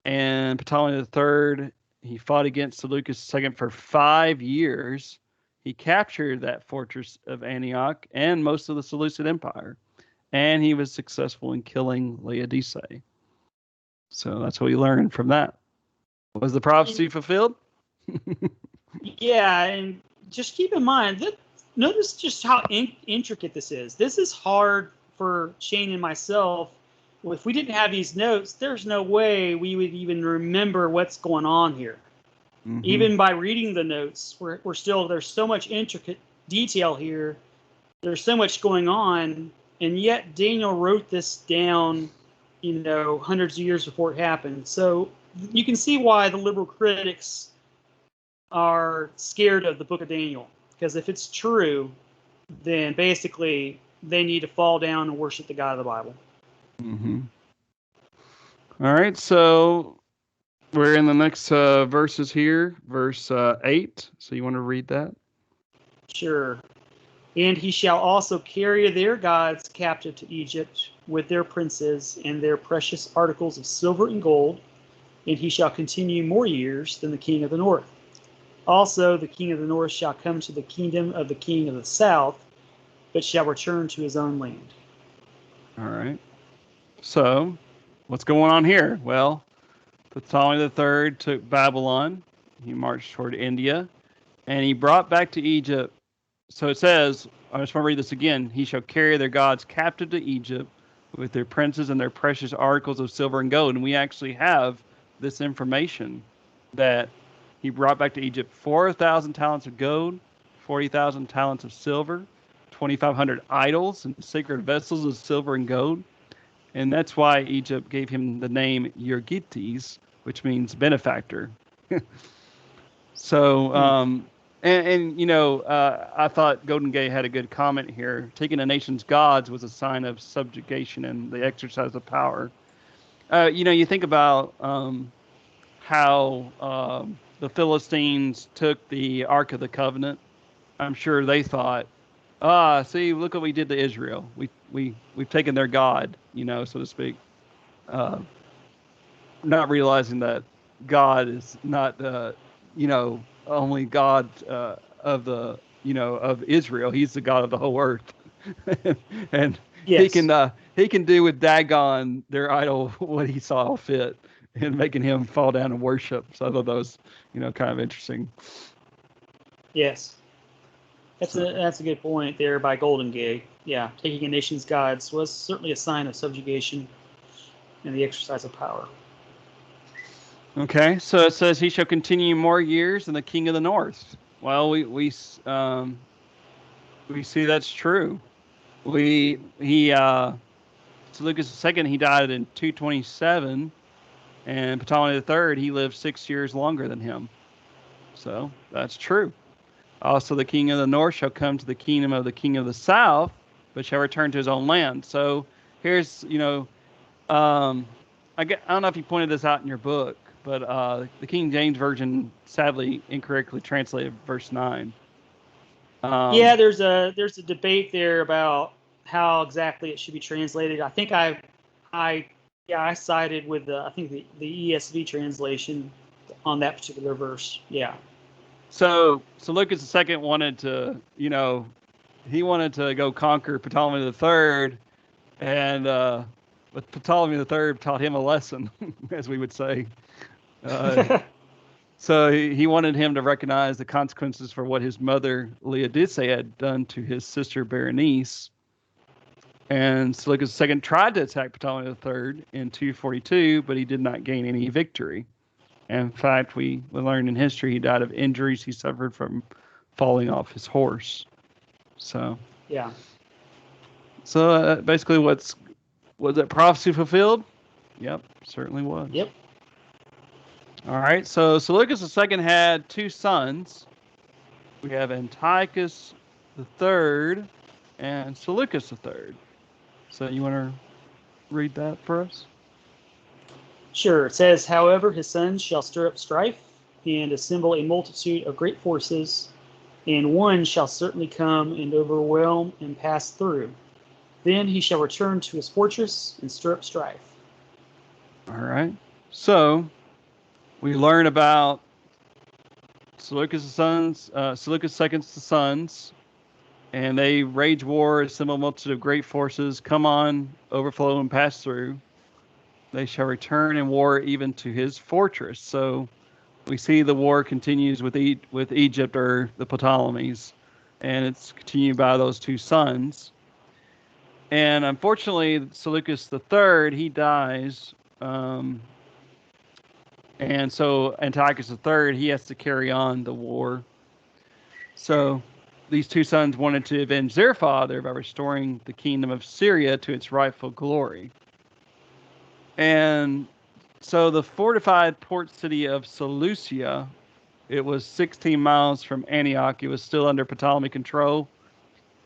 And Ptolemy III, he fought against Seleucus II for 5 years. He captured that fortress of Antioch and most of the Seleucid Empire, and he was successful in killing Laodice. So that's what we learned from that. Was the prophecy fulfilled? Yeah, and just keep in mind that notice just how intricate this is. This is hard for Shane and myself. If we didn't have these notes, there's no way we would even remember what's going on here. Mm-hmm. Even by reading the notes, we're still, there's so much intricate detail here. There's so much going on, and yet Daniel wrote this down, hundreds of years before it happened. So you can see why the liberal critics are scared of the book of Daniel, because if it's true, then basically they need to fall down and worship the God of the Bible. Mm-hmm. All right, so we're in the next verses here, verse 8. So you want to read that? Sure. And he shall also carry their gods captive to Egypt with their princes and their precious articles of silver and gold, and he shall continue more years than the king of the north. Also, the king of the north shall come to the kingdom of the king of the south, but shall return to his own land. All right. So, what's going on here? Well, Ptolemy III took Babylon. He marched toward India, and he brought back to Egypt. So it says, I just want to read this again. He shall carry their gods captive to Egypt with their princes and their precious articles of silver and gold. And we actually have this information that he brought back to Egypt 4,000 talents of gold, 40,000 talents of silver, 2,500 idols and sacred vessels of silver and gold. And that's why Egypt gave him the name Euergetes, which means benefactor. So, I thought Golden Gate had a good comment here. Taking a nation's gods was a sign of subjugation and the exercise of power. You think about how the Philistines took the Ark of the Covenant. I'm sure they thought, see, look what we did to Israel. We've taken their God, so to speak. Not realizing that God is not, only God of the, of Israel. He's the God of the whole earth, and yes. He can do with Dagon, their idol, what he saw fit, and making him fall down and worship. So I thought that was, kind of interesting. Yes, that's a good point there by Golden Gate. Yeah, taking a nation's gods was certainly a sign of subjugation and the exercise of power. Okay, so it says he shall continue more years than the king of the north. Well, we see that's true. Seleucus II, he died in 227, and Ptolemy III, he lived 6 years longer than him. So that's true. Also, the king of the north shall come to the kingdom of the king of the south, but shall return to his own land. So here's, I don't know if you pointed this out in your book, but the King James Version sadly incorrectly translated verse 9. Yeah, there's a debate there about how exactly it should be translated. I think I sided with the ESV translation on that particular verse. Yeah. So Seleucus II wanted to, he wanted to go conquer Ptolemy III, and but Ptolemy III taught him a lesson, as we would say. So he wanted him to recognize the consequences for what his mother Laodice had done to his sister Berenice. And Seleucus II tried to attack Ptolemy III in 242, but he did not gain any victory. And in fact, we learned in history he died of injuries he suffered from falling off his horse. So Yeah. So basically, was that prophecy fulfilled? Yep, certainly was. Yep. All right. So Seleucus II had two sons. We have Antiochus III and Seleucus III. So you want to read that for us? Sure. It says, however, his sons shall stir up strife and assemble a multitude of great forces, and one shall certainly come and overwhelm and pass through. Then he shall return to his fortress and stir up strife. All right. So we learn about Seleucus' sons, Seleucus II's sons, and they wage war, assemble a multitude of great forces, come on, overflow, and pass through. They shall return in war even to his fortress. So we see the war continues with Egypt or the Ptolemies, and it's continued by those two sons. And unfortunately, Seleucus III, he dies. And so Antiochus III, he has to carry on the war. So these two sons wanted to avenge their father by restoring the kingdom of Syria to its rightful glory. And so the fortified port city of Seleucia, it was 16 miles from Antioch. It was still under Ptolemy control,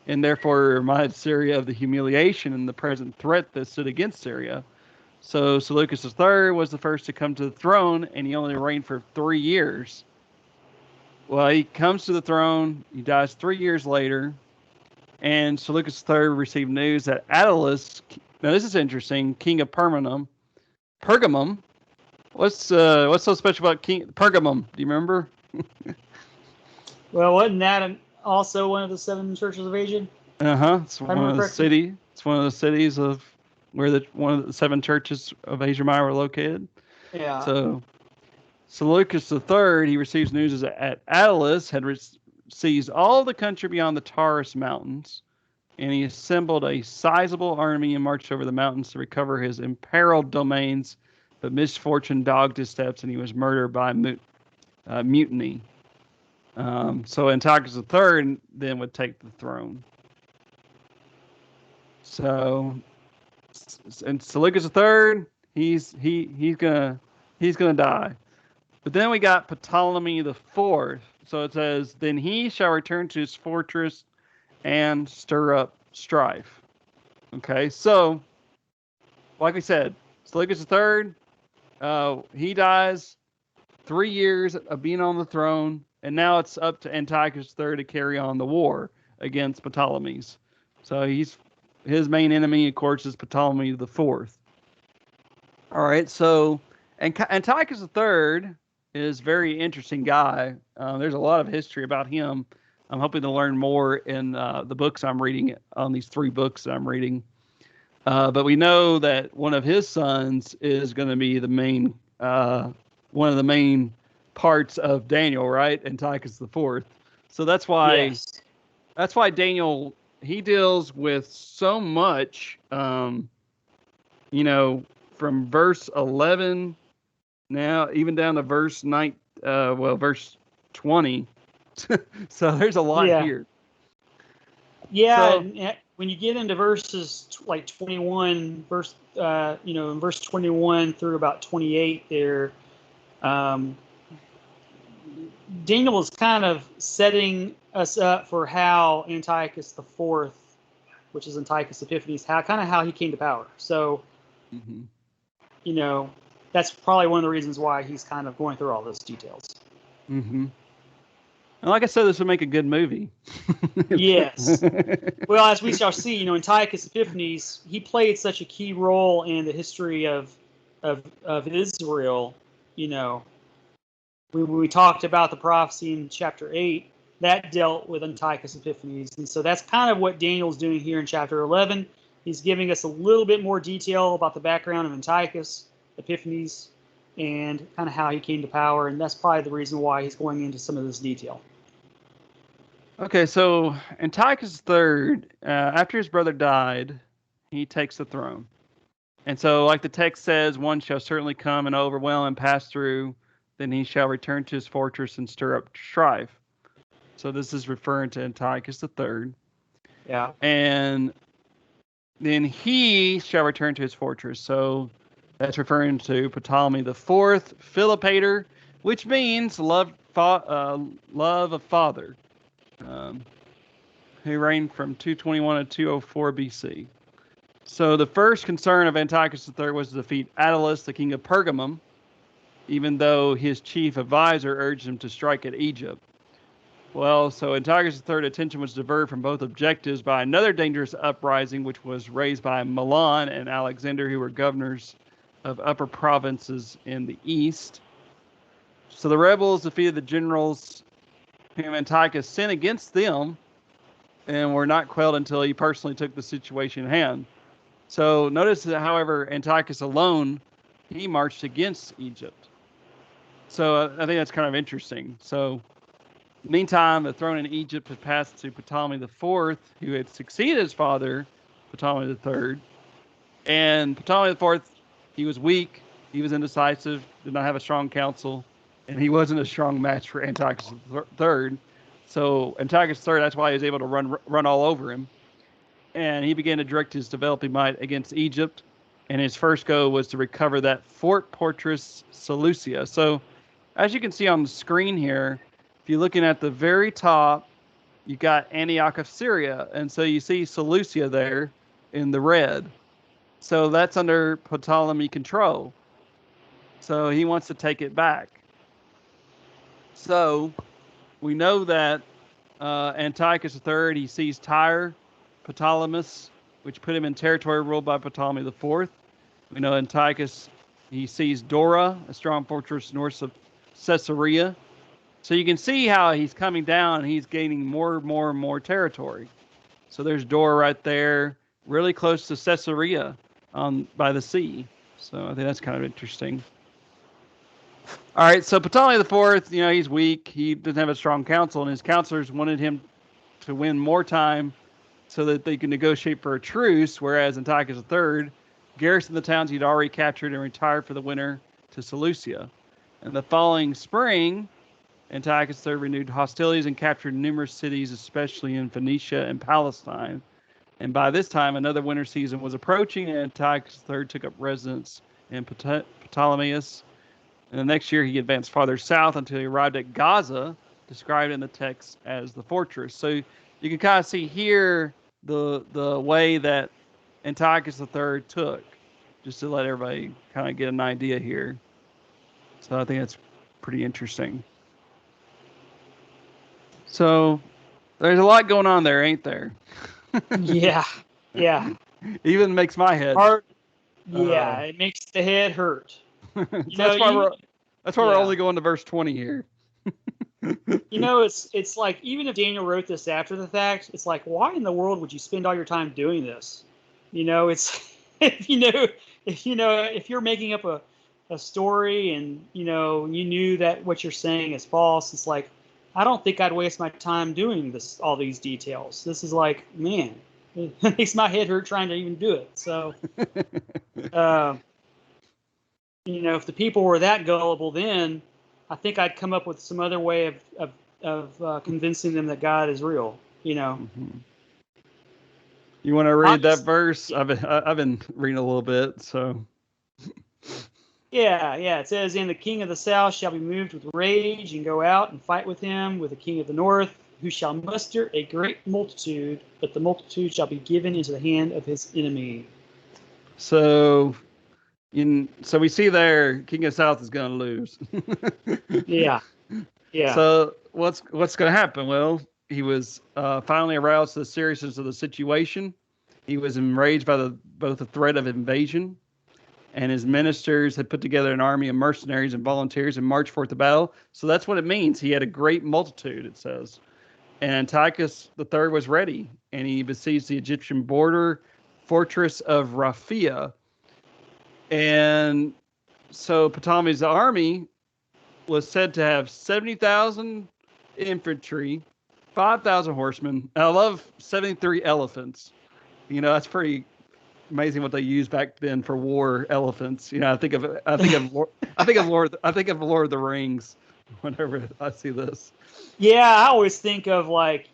and therefore reminded Syria of the humiliation and the present threat that stood against Syria. So Seleucus III was the first to come to the throne, and he only reigned for 3 years. Well, he comes to the throne, he dies 3 years later, and Seleucus III received news that Attalus, now this is interesting, king of Pergamum. What's so special about King Pergamum? Do you remember? Well, wasn't that also one of the seven churches of Asia? It's one of the cities. It's one of the cities of where one of the seven churches of Asia Minor were located. Yeah. So Seleucus III, he receives news that Attalus had seized all the country beyond the Taurus Mountains, and he assembled a sizable army and marched over the mountains to recover his imperiled domains. But misfortune dogged his steps, and he was murdered by mutiny. So Antiochus III then would take the throne. So, and Seleucus III, he's gonna die. But then we got Ptolemy the Fourth. So it says, then he shall return to his fortress and stir up strife. Okay, so like we said, Seleucus III, he dies, 3 years of being on the throne, and now it's up to Antiochus III to carry on the war against Ptolemies. So his main enemy, of course, is Ptolemy the Fourth. All right, so Antiochus III is a very interesting guy. There's a lot of history about him. I'm hoping to learn more in the books I'm reading, on these 3 books that I'm reading. But we know that one of his sons is going to be the main, one of the main parts of Daniel, right? Antiochus IV. So that's why Daniel, he deals with so much, from verse 11 now, even down to verse 20. So there's a lot here. Yeah, and when you get into verses like 21, in verse 21 through about 28 there, Daniel is kind of setting us up for how Antiochus IV, which is Antiochus Epiphanes, how he came to power. So, that's probably one of the reasons why he's kind of going through all those details. And like I said, this would make a good movie. Yes. Well, as we shall see, Antiochus Epiphanes, he played such a key role in the history of Israel. When we talked about the prophecy in chapter 8, that dealt with Antiochus Epiphanes. And so that's kind of what Daniel's doing here in chapter 11. He's giving us a little bit more detail about the background of Antiochus Epiphanes and kind of how he came to power, and that's probably the reason why he's going into some of this detail. Okay, so Antiochus III, after his brother died, he takes the throne. And so, like the text says, one shall certainly come and overwhelm and pass through, then he shall return to his fortress and stir up strife. So this is referring to Antiochus III. Yeah. And then he shall return to his fortress. So that's referring to Ptolemy the Fourth, Philopator, which means love of father, who reigned from 221 to 204 BC. So the first concern of Antiochus III was to defeat Attalus, the king of Pergamum, even though his chief advisor urged him to strike at Egypt. Well, so Antiochus III's attention was diverted from both objectives by another dangerous uprising, which was raised by Milan and Alexander, who were governors of upper provinces in the east. So the rebels defeated the generals whom Antiochus sent against them and were not quelled until he personally took the situation in hand. So notice that, however, Antiochus alone, he marched against Egypt. So I think that's kind of interesting. So meantime, the throne in Egypt had passed to Ptolemy IV, who had succeeded his father, Ptolemy III. And Ptolemy IV, he was weak, he was indecisive, did not have a strong council, and he wasn't a strong match for Antiochus III. So Antiochus III, that's why he was able to run all over him. And he began to direct his developing might against Egypt. And his first goal was to recover that Fort Fortress Seleucia. So as you can see on the screen here, if you're looking at the very top, you got Antioch of Syria. And so you see Seleucia there in the red. So that's under Ptolemy control. So he wants to take it back. So we know that Antiochus III, he seized Tyre, Ptolemais, which put him in territory ruled by Ptolemy IV. We know Antiochus, he seized Dora, a strong fortress north of Caesarea. So you can see how he's coming down and he's gaining more territory. So there's Dora right there, really close to Caesarea by the sea. So I think that's kind of interesting. All right, so Ptolemy IV, he's weak. He doesn't have a strong council, and his counselors wanted him to win more time so that they could negotiate for a truce, whereas Antiochus III garrisoned the towns he'd already captured and retired for the winter to Seleucia. And the following spring, Antiochus III renewed hostilities and captured numerous cities, especially in Phoenicia and Palestine. And by this time, another winter season was approaching, and Antiochus III took up residence in Ptolemais. And the next year, he advanced farther south until he arrived at Gaza, described in the text as the fortress. So you can kind of see here the way that Antiochus III took, just to let everybody kind of get an idea here. So I think that's pretty interesting. So there's a lot going on there, ain't there? Yeah. Even makes my head hard. Yeah, it makes the head hurt. That's why we're only going to verse 20 here. It's like, even if Daniel wrote this after the fact, it's like, why in the world would you spend all your time doing this? It's if you're making up a story and you knew that what you're saying is false, it's like, I don't think I'd waste my time doing all these details. This is like, man, it makes my head hurt trying to even do it. So if the people were that gullible then, I think I'd come up with some other way of convincing them that God is real. Mm-hmm. You want to read that verse? I've been reading a little bit, so. Yeah. It says, "And the king of the south shall be moved with rage, and go out and fight with him, with the king of the north, who shall muster a great multitude, but the multitude shall be given into the hand of his enemy." So we see there, king of the south is going to lose. Yeah. So what's going to happen? Well, he was finally aroused to the seriousness of the situation. He was enraged by both the threat of invasion, and his ministers had put together an army of mercenaries and volunteers and marched forth to battle. So that's what it means. He had a great multitude, it says. And Antiochus III was ready, and he besieged the Egyptian border fortress of Raphia. And So Ptolemy's army was said to have 70,000 infantry, 5,000 horsemen. And I love 73 elephants. That's pretty amazing what they used back then for war. Elephants. I think of Lord of the Rings whenever I see this. Yeah, I always think of like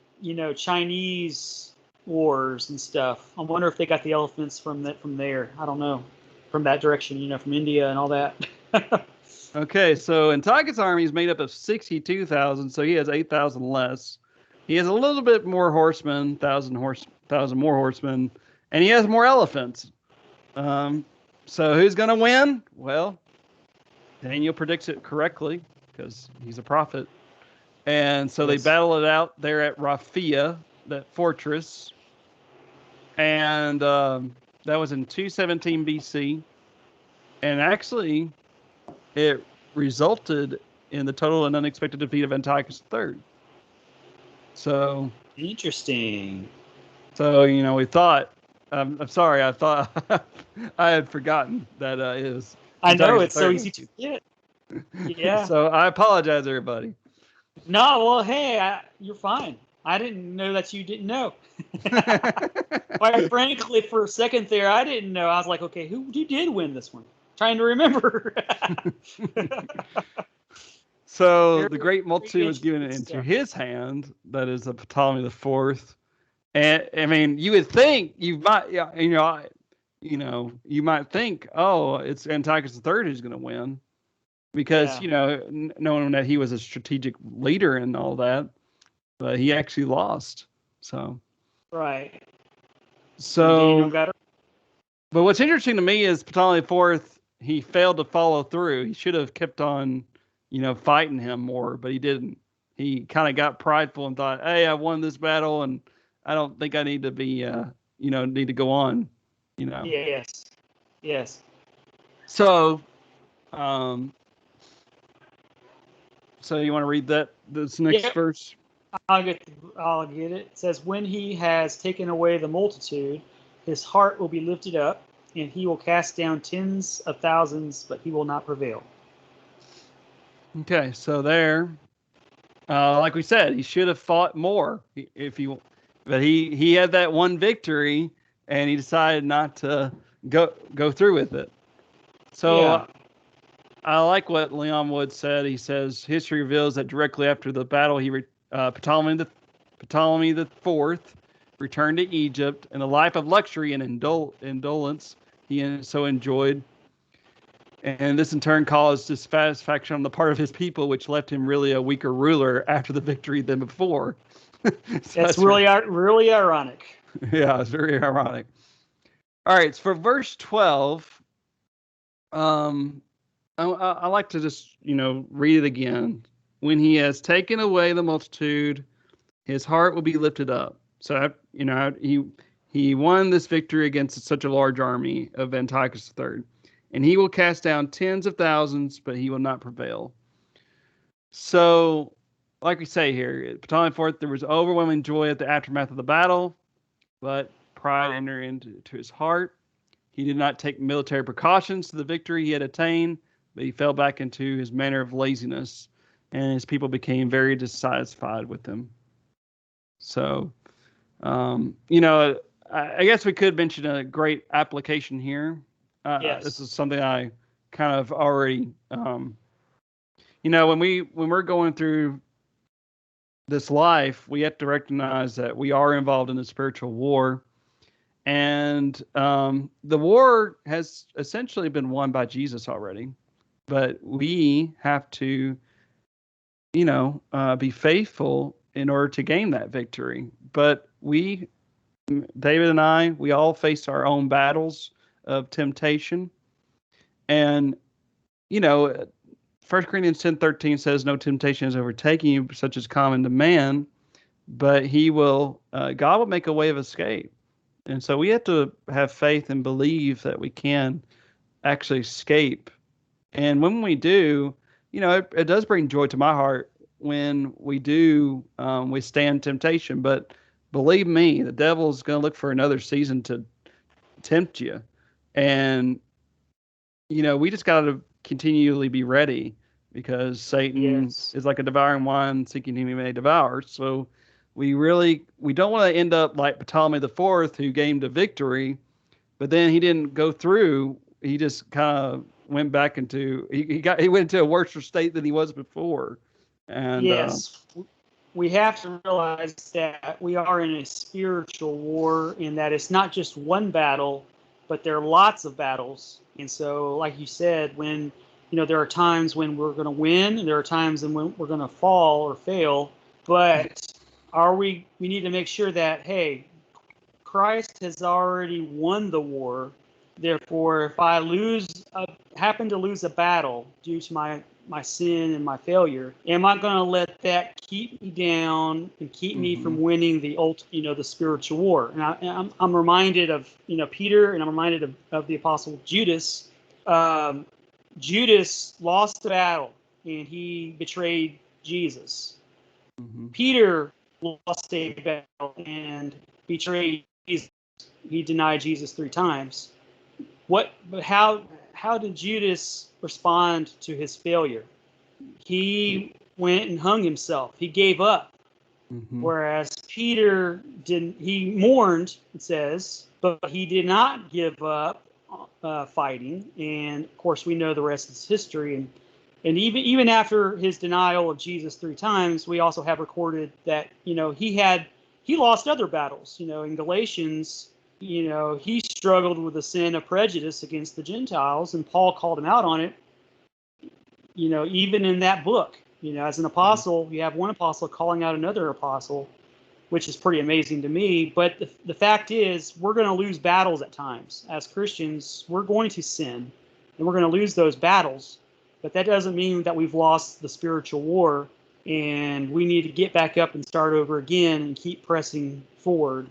Chinese wars and stuff. I wonder if they got the elephants from there. I don't know, from that direction. From India and all that. Okay, so Antiochus' army is made up of 62,000, so he has 8,000 less. He has a little bit more horsemen, thousand more horsemen, and he has more elephants. So who's going to win? Well, Daniel predicts it correctly because he's a prophet. And so they battle it out there at Raphia, that fortress. And that was in 217 BC. And actually, it resulted in the total and unexpected defeat of Antiochus III. So interesting. So we thought. I'm sorry. I thought I had forgotten that it was. I know it's so easy to forget. Yeah. So I apologize, everybody. No, well, hey, you're fine. I didn't know that you didn't know. Quite frankly, for a second there, I didn't know. I was like, okay, who did win this one? Trying to remember. So the great multitude was given into his hand. That is Ptolemy the Fourth. And I mean, you would think you might, you might think, oh, it's Antiochus III who's going to win, because knowing that he was a strategic leader and all that, but he actually lost. So right. So, but what's interesting to me is Ptolemy IV, he failed to follow through. He should have kept on, fighting him more, but he didn't. He kind of got prideful and thought, hey, I won this battle, and I don't think I need to be, need to go on, Yes. Yes. So, so you want to read this next verse? I'll get it. It says, when he has taken away the multitude, his heart will be lifted up, and he will cast down tens of thousands, but he will not prevail. Okay, so there, like we said, he should have fought more but he had that one victory, and he decided not to go through with it. So I like what Leon Wood said. He says history reveals that directly after the battle, Ptolemy the Fourth returned to Egypt, and a life of luxury and indolence he so enjoyed. And this in turn caused dissatisfaction on the part of his people, which left him really a weaker ruler after the victory than before. That's really ironic. Yeah, it's very ironic. All right, so for verse 12, I like to just, read it again. When he has taken away the multitude, his heart will be lifted up. So, he won this victory against such a large army of Antiochus III. And he will cast down tens of thousands, but he will not prevail. So, like we say here, Ptolemy IV, there was overwhelming joy at the aftermath of the battle, but pride entered into his heart. He did not take military precautions to the victory he had attained, but he fell back into his manner of laziness, and his people became very dissatisfied with him. So, I guess we could mention a great application here. Yes. This is something I kind of already, when we're going through this life, we have to recognize that we are involved in a spiritual war. And the war has essentially been won by Jesus already. But we have to, be faithful in order to gain that victory. But David and I, we all face our own battles of temptation. And, 1 Corinthians 10:13 says, no temptation is overtaking you, such as common to man, but God will make a way of escape. And so we have to have faith and believe that we can actually escape. And when we do, it does bring joy to my heart when we do withstand temptation. But believe me, the devil's going to look for another season to tempt you. And, we just got to continually be ready, because Satan Yes. is like a devouring lion seeking whom he may devour. So we don't want to end up like Ptolemy the Fourth, who gained a victory, but then he didn't go through. He just kind of went back into he went into a worse state than he was before. And Yes. We have to realize that we are in a spiritual war, in that it's not just one battle, but there are lots of battles. And so, like you said, when there are times when we're going to win, and there are times when we're going to fall or fail. But we need to make sure that, hey, Christ has already won the war. Therefore, if I happen to lose a battle due to my sin and my failure, am I going to let that keep me down and keep me mm-hmm, from winning the spiritual war? And I'm reminded of Peter, and I'm reminded of the apostle Judas. Um, Judas lost the battle and he betrayed Jesus. mm-hmm, Peter lost a battle and betrayed Jesus. He denied Jesus 3 times. But how did Judas respond to his failure? He went and hung himself. He gave up. mm-hmm. Whereas Peter didn't. He mourned, it says, but he did not give up fighting. And of course, we know the rest is history. And even after his denial of Jesus 3 times, we also have recorded that he lost other battles. In Galatians, he struggled with the sin of prejudice against the Gentiles, and Paul called him out on it. Even in that book, as an apostle, you have one apostle calling out another apostle, which is pretty amazing to me. But the fact is, we're going to lose battles at times. As Christians, we're going to sin, and we're going to lose those battles. But that doesn't mean that we've lost the spiritual war, and we need to get back up and start over again and keep pressing forward,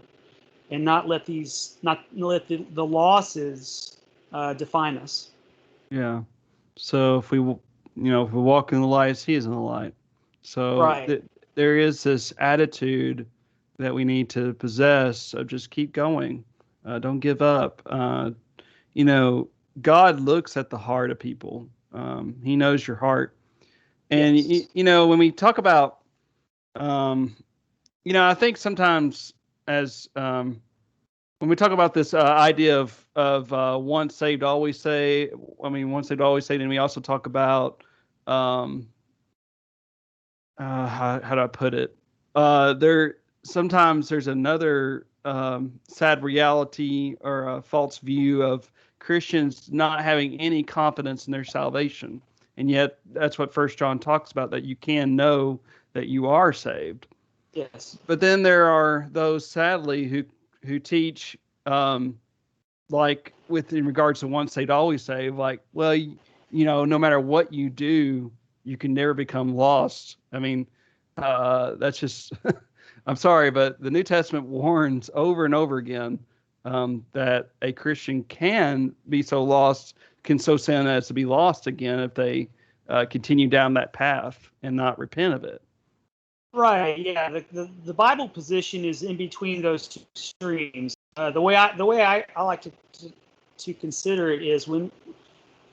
and not let the losses define us. Yeah. So if we walk in the light as he is in the light. So Right. there is this attitude that we need to possess of just keep going. Don't give up. You know, God looks at the heart of people. He knows your heart. And, Yes. when we talk about, um, I think sometimes as, when we talk about this idea of once saved, always saved. I mean, once saved, always saved, and we also talk about um, how do I put it? There sometimes there's another sad reality or a false view of Christians not having any confidence in their salvation, and yet that's what First John talks about, that you can know that you are saved. Yes. But then there are those, sadly, who teach, um, like with in regards to once saved, always saved, like, well, no matter what you do, you can never become lost. I mean, that's just, I'm sorry, but the New Testament warns over and over again that a Christian can be so lost, can so sin as to be lost again if they continue down that path and not repent of it. Right. Yeah. The Bible position is in between those two extremes. The way I like to consider it is, when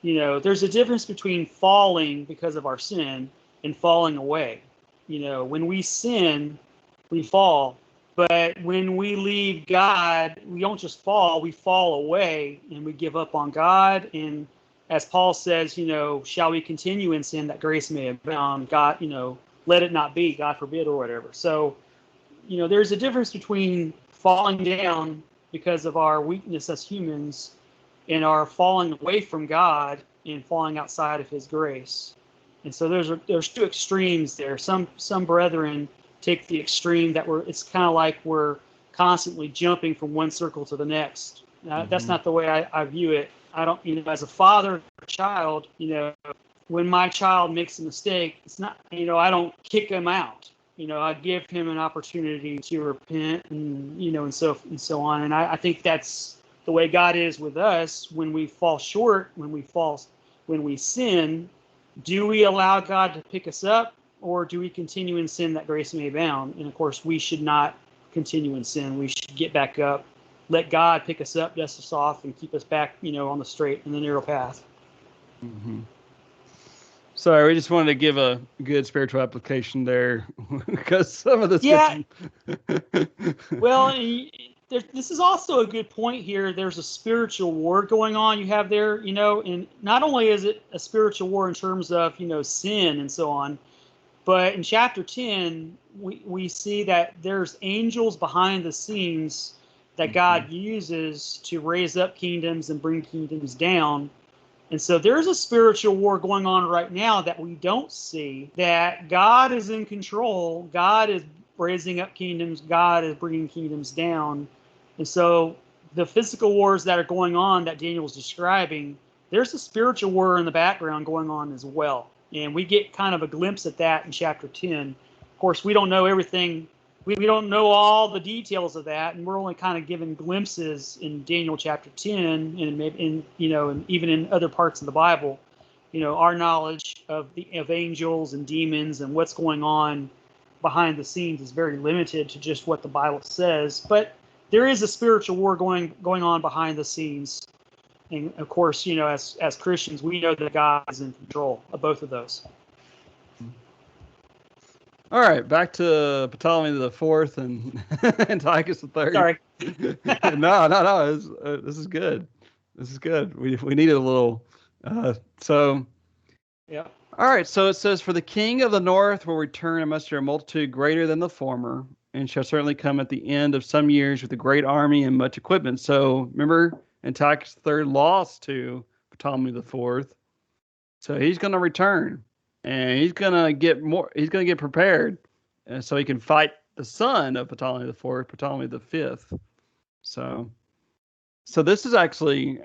there's a difference between falling because of our sin and falling away. When we sin, we fall. But when we leave God, we don't just fall, we fall away and we give up on God. And as Paul says, shall we continue in sin that grace may abound? God, let it not be, God forbid, or whatever. So, there's a difference between falling down because of our weakness as humans and our falling away from God and falling outside of his grace. And so there's two extremes there. Some brethren take the extreme that it's kind of like we're constantly jumping from one circle to the next. That's Hmm. not the way I view it. I don't, as a father or a child, when my child makes a mistake, it's not, I don't kick him out. I give him an opportunity to repent, and so on. And I think that's the way God is with us. When we fall short, when we sin, do we allow God to pick us up, or do we continue in sin that grace may abound? And of course, we should not continue in sin. We should get back up, let God pick us up, dust us off, and keep us back, on the straight and the narrow path. Hmm. Sorry, we just wanted to give a good spiritual application there because some of this Yeah. gets. Well, this is also a good point here. There's a spiritual war going on. You have there, and not only is it a spiritual war in terms of sin and so on, but in chapter 10, we see that there's angels behind the scenes that God uses to raise up kingdoms and bring kingdoms down. And so there's a spiritual war going on right now that we don't see, that God is in control. God is raising up kingdoms. God is bringing kingdoms down. And so the physical wars that are going on that Daniel was describing, there's a spiritual war in the background going on as well. And we get kind of a glimpse at that in chapter 10. Of course, we don't know everything. We don't know all the details of that, and we're only kind of given glimpses in Daniel chapter 10, and maybe and even in other parts of the Bible. Our knowledge of angels and demons and what's going on behind the scenes is very limited to just what the Bible says. But there is a spiritual war going on behind the scenes, and of course, as Christians, we know that God is in control of both of those. All right, back to Ptolemy the Fourth and Antiochus the Third. Sorry. No. This is good. This is good. We needed a little. So. Yeah. All right. So it says, "For the king of the north will return and muster a multitude greater than the former, and shall certainly come at the end of some years with a great army and much equipment." So remember, Antiochus the Third lost to Ptolemy the Fourth, so he's going to return. And he's gonna get more. He's gonna get prepared, so he can fight the son of Ptolemy the Fourth, Ptolemy the Fifth. So this is actually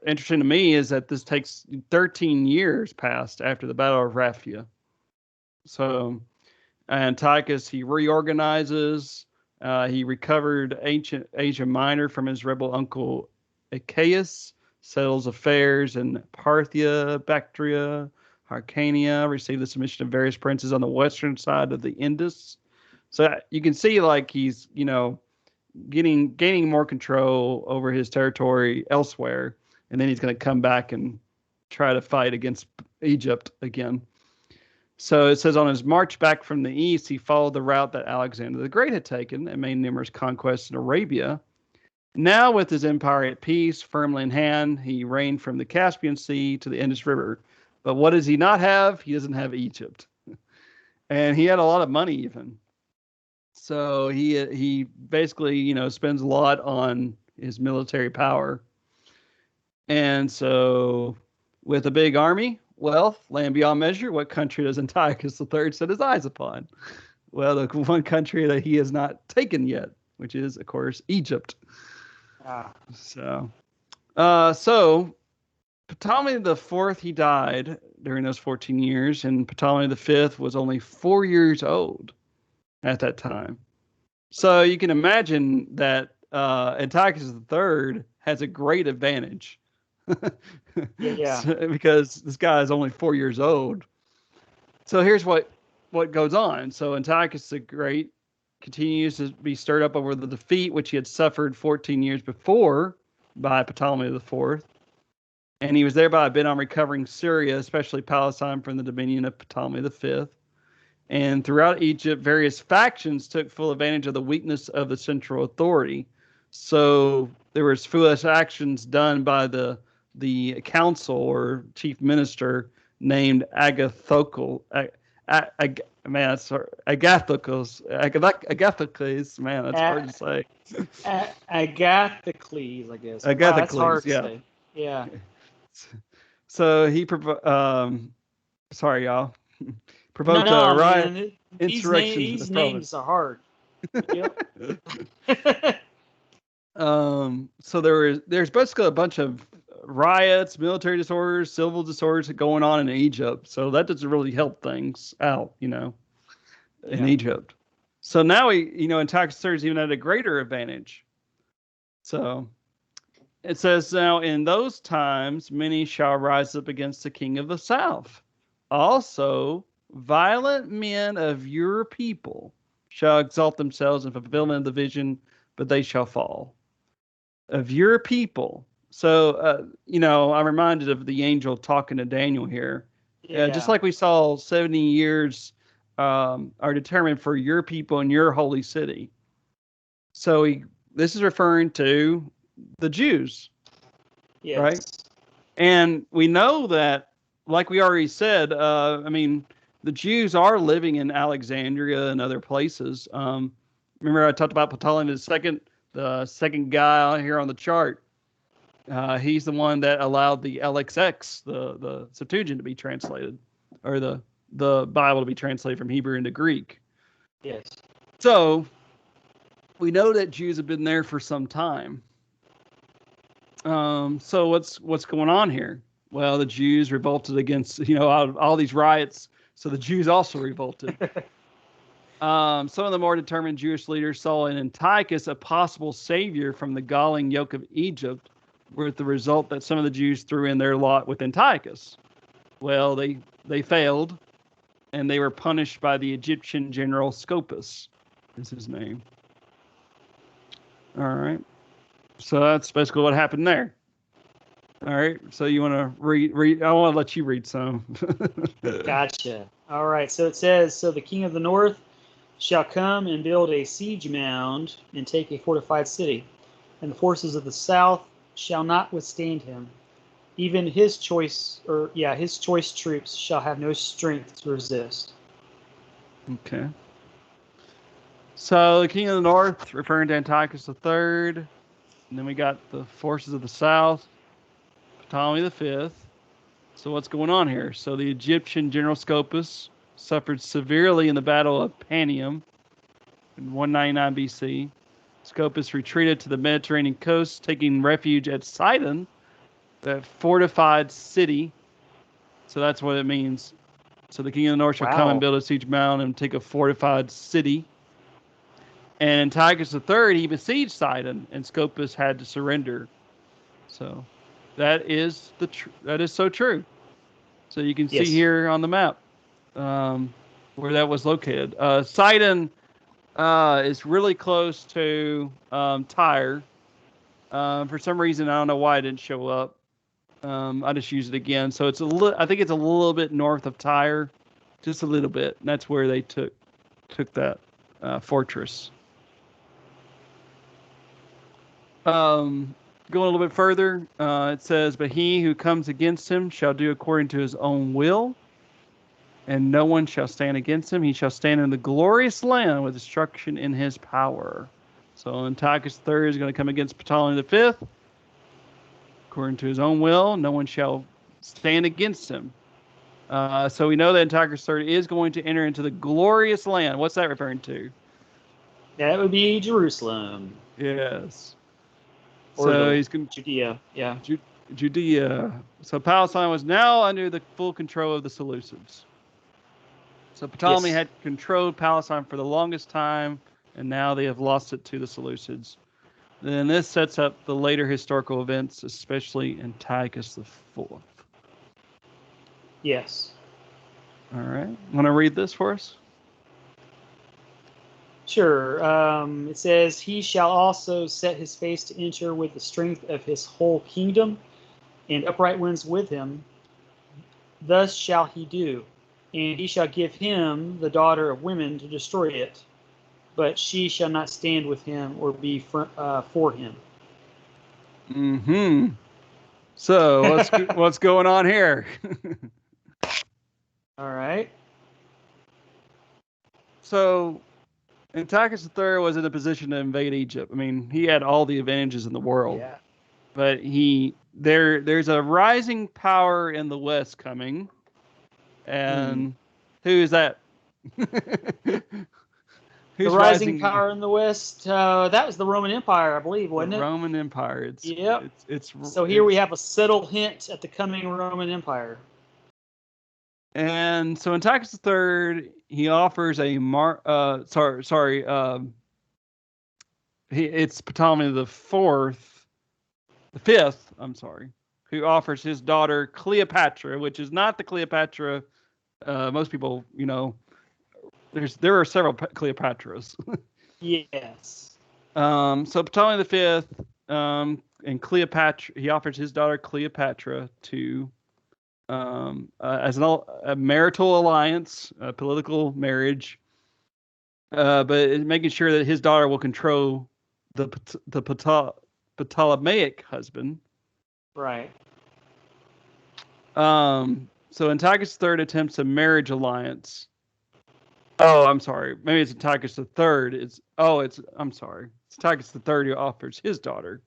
interesting to me. Is that this takes 13 years passed after the Battle of Raphia. So Antiochus, he reorganizes. He recovered ancient Asia Minor from his rebel uncle Achaeus, settles affairs in Parthia, Bactria, Hyrcania, received the submission of various princes on the western side of the Indus. So you can see, like, he's gaining more control over his territory elsewhere, and then he's going to come back and try to fight against Egypt again. So it says, on his march back from the east, he followed the route that Alexander the Great had taken and made numerous conquests in Arabia. Now, with his empire at peace, firmly in hand, he reigned from the Caspian Sea to the Indus River. But what does he not have? He doesn't have Egypt. And he had a lot of money even. So he basically, spends a lot on his military power. And so with a big army, wealth, land beyond measure, what country does Antiochus III set his eyes upon? Well, the one country that he has not taken yet, which is, of course, Egypt. So Ptolemy the Fourth, he died during those 14 years, and Ptolemy the Fifth was only 4 years old at that time. So you can imagine that Antiochus the Third has a great advantage. Yeah. Because this guy is only 4 years old. So here's what goes on. So Antiochus the Great continues to be stirred up over the defeat which he had suffered 14 years before by Ptolemy the Fourth. And he was thereby bent on recovering Syria, especially Palestine, from the dominion of Ptolemy V. And throughout Egypt, various factions took full advantage of the weakness of the central authority. So there was foolish actions done by the council or chief minister named Agathocles. Agathocles. Man, that's hard to say. Agathocles, I guess. Agathocles, wow, that's hard to say. Yeah. So he sorry, y'all. Provoked a riot, insurrection. These names are hard. Yep. So there's basically a bunch of riots, military disorders, civil disorders going on in Egypt. So that doesn't really help things out, in Egypt. So now Antiochus III is even at a greater advantage. So it says, now in those times, many shall rise up against the king of the south. Also, violent men of your people shall exalt themselves in fulfillment of the vision, but they shall fall. Of your people. So, I'm reminded of the angel talking to Daniel here. Just Yeah. like we saw 70 years are determined for your people in your holy city. So this is referring to the Jews, right? Yes. And we know that, like we already said, I mean, the Jews are living in Alexandria and other places. Remember, I talked about Ptolemy the second guy here on the chart. He's the one that allowed the LXX, the Septuagint, to be translated, or the Bible to be translated from Hebrew into Greek. Yes. So we know that Jews have been there for some time. So what's going on here? Well, the Jews revolted against all these riots. So the Jews also revolted. Some of the more determined Jewish leaders saw in Antiochus a possible savior from the galling yoke of Egypt, with the result that some of the Jews threw in their lot with Antiochus. Well, they failed, and they were punished by the Egyptian general Scopas, is his name. All right. So that's basically what happened there. All right. So you want to read? I want to let you read some. Gotcha. All right. So it says, so the king of the north shall come and build a siege mound and take a fortified city, and the forces of the south shall not withstand him. Even his choice troops shall have no strength to resist. Okay. So the king of the north, referring to Antiochus III, and then we got the forces of the south, Ptolemy V. So what's going on here? So the Egyptian general Scopas suffered severely in the Battle of Panium in 199 BC. Scopas retreated to the Mediterranean coast, taking refuge at Sidon, that fortified city. So that's what it means. So the king of the north shall come and build a siege mound and take a fortified city. And Antiochus III, he besieged Sidon, and Scopas had to surrender. So that is so true. So you can see here on the map where that was located. Sidon is really close to Tyre. For some reason, I don't know why it didn't show up. I just used it again. So it's I think it's a little bit north of Tyre, just a little bit. And that's where they took that fortress. Going a little bit further, it says, "But he who comes against him shall do according to his own will, and no one shall stand against him. He shall stand in the glorious land with destruction in his power." So Antiochus III is going to come against Ptolemy V, according to his own will. No one shall stand against him. So we know that Antiochus III is going to enter into the glorious land. What's that referring to? That would be Jerusalem. Yes. So he's going to Judea. Yeah. Judea. So Palestine was now under the full control of the Seleucids. So Ptolemy had controlled Palestine for the longest time, and now they have lost it to the Seleucids. Then this sets up the later historical events, especially Antiochus IV. Yes. All right. Want to read this for us? Sure. It says, "He shall also set his face to enter with the strength of his whole kingdom, and upright ones with him. Thus shall he do. And he shall give him the daughter of women to destroy it, but she shall not stand with him or be for him." Mm-hmm. So what's going on here? All right. So Antiochus III was in a position to invade Egypt. I mean, he had all the advantages in the world. Yeah. But there's a rising power in the West coming. And who is that? The rising power in the West, that was the Roman Empire, I believe, wasn't it? The Roman Empire. So here we have a subtle hint at the coming Roman Empire. And so Antiochus III, he offers it's Ptolemy the fifth, I'm sorry, who offers his daughter Cleopatra, which is not the Cleopatra most people, there are several Cleopatras. Yes. So Ptolemy V and Cleopatra, he offers his daughter Cleopatra to as a marital alliance, a political marriage, but making sure that his daughter will control the Ptolemaic husband. Right. So Antiochus III attempts a marriage alliance. Oh, I'm sorry. Maybe it's Antiochus III. I'm sorry. It's Antiochus III who offers his daughter.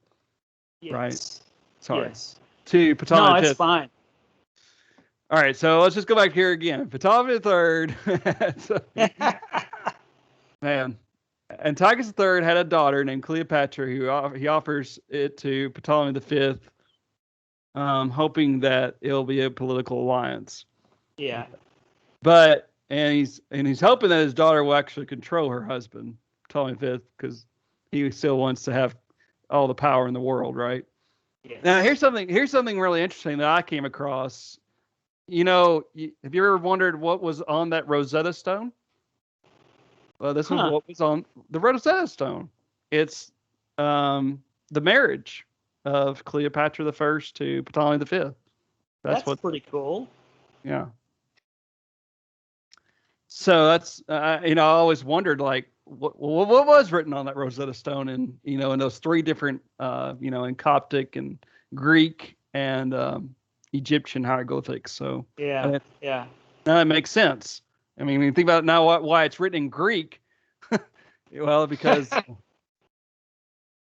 Yes. Right. Sorry. Yes. To Ptolemy No, V. it's fine. All right, so let's just go back here again. Ptolemy III. Man, Antiochus III had a daughter named Cleopatra who he offers it to Ptolemy V, hoping that it'll be a political alliance. Yeah. But he's hoping that his daughter will actually control her husband, Ptolemy V, because he still wants to have all the power in the world, right? Yes. Now here's something really interesting that I came across. You know, have you ever wondered what was on that Rosetta Stone? Well, this was what was on the Rosetta Stone. It's the marriage of Cleopatra I to Ptolemy V. That's pretty cool. Yeah. So that's I always wondered like what was written on that Rosetta Stone, and in those three different in Coptic and Greek and Egyptian hieroglyphics. So yeah. Now that makes sense. I mean, when you think about it now, why it's written in Greek. Well, because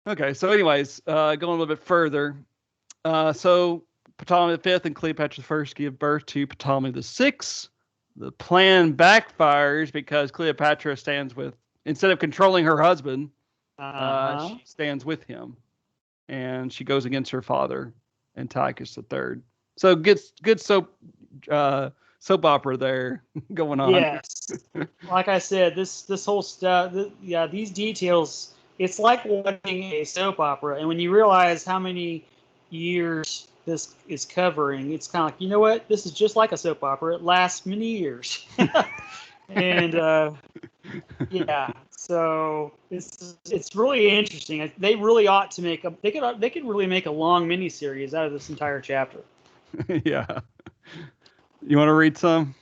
okay. So, anyways, going a little bit further. So Ptolemy V and Cleopatra I give birth to Ptolemy VI. The plan backfires because Cleopatra instead of controlling her husband, she stands with him, and she goes against her father, Antiochus III. So good soap opera there going on. Yes. Like I said, this whole stuff, these details, it's like watching a soap opera. And when you realize how many years this is covering, it's kind of like, you know what? This is just like a soap opera. It lasts many years. And yeah, so it's really interesting. They really ought to they could really make a long miniseries out of this entire chapter. Yeah. You want to read some?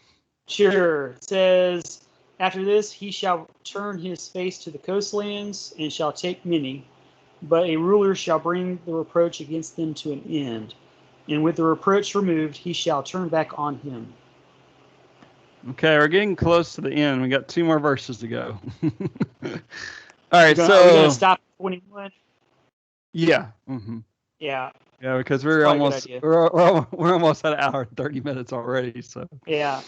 Sure. It says, after this, he shall turn his face to the coastlands and shall take many, but a ruler shall bring the reproach against them to an end. And with the reproach removed, he shall turn back on him. Okay, we're getting close to the end. We got 2 more verses to go. All right, Are we going to stop at 21? Yeah. Mm-hmm. Yeah. Yeah, because we're almost at an hour and 30 minutes already. So yeah.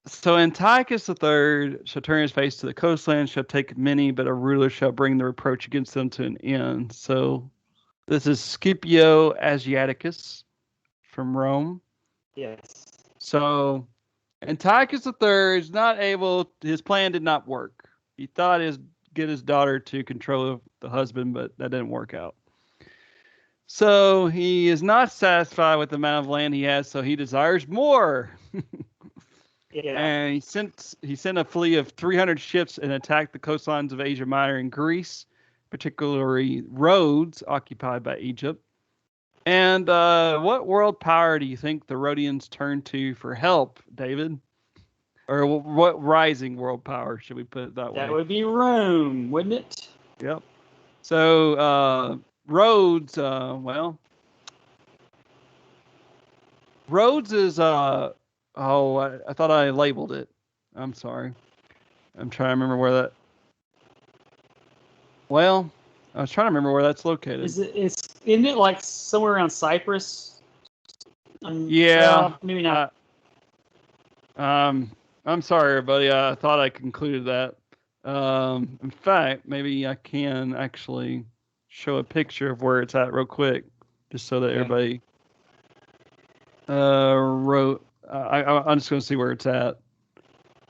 So Antiochus III shall turn his face to the coastland, shall take many, but a ruler shall bring the reproach against them to an end. So this is Scipio Asiaticus from Rome. Yes. So Antiochus III is not able. His plan did not work. He thought get his daughter to control the husband, but that didn't work out. So he is not satisfied with the amount of land he has, so he desires more. Yeah. And he sent a fleet of 300 ships and attacked the coastlines of Asia Minor and Greece, particularly Rhodes, occupied by Egypt. And what world power do you think the Rhodians turned to for help, David? Or what rising world power, should we put it that way? That would be Rome, wouldn't it? Yep. So Rhodes, Rhodes is I thought I labeled it. I'm sorry. I'm trying to remember where that. Well, I was trying to remember where that's located. Isn't it like somewhere around Cyprus? Yeah. Well, maybe not. I'm sorry, everybody. I thought I concluded that. In fact, maybe I can actually show a picture of where it's at real quick, just so that everybody wrote. I'm just going to see where it's at.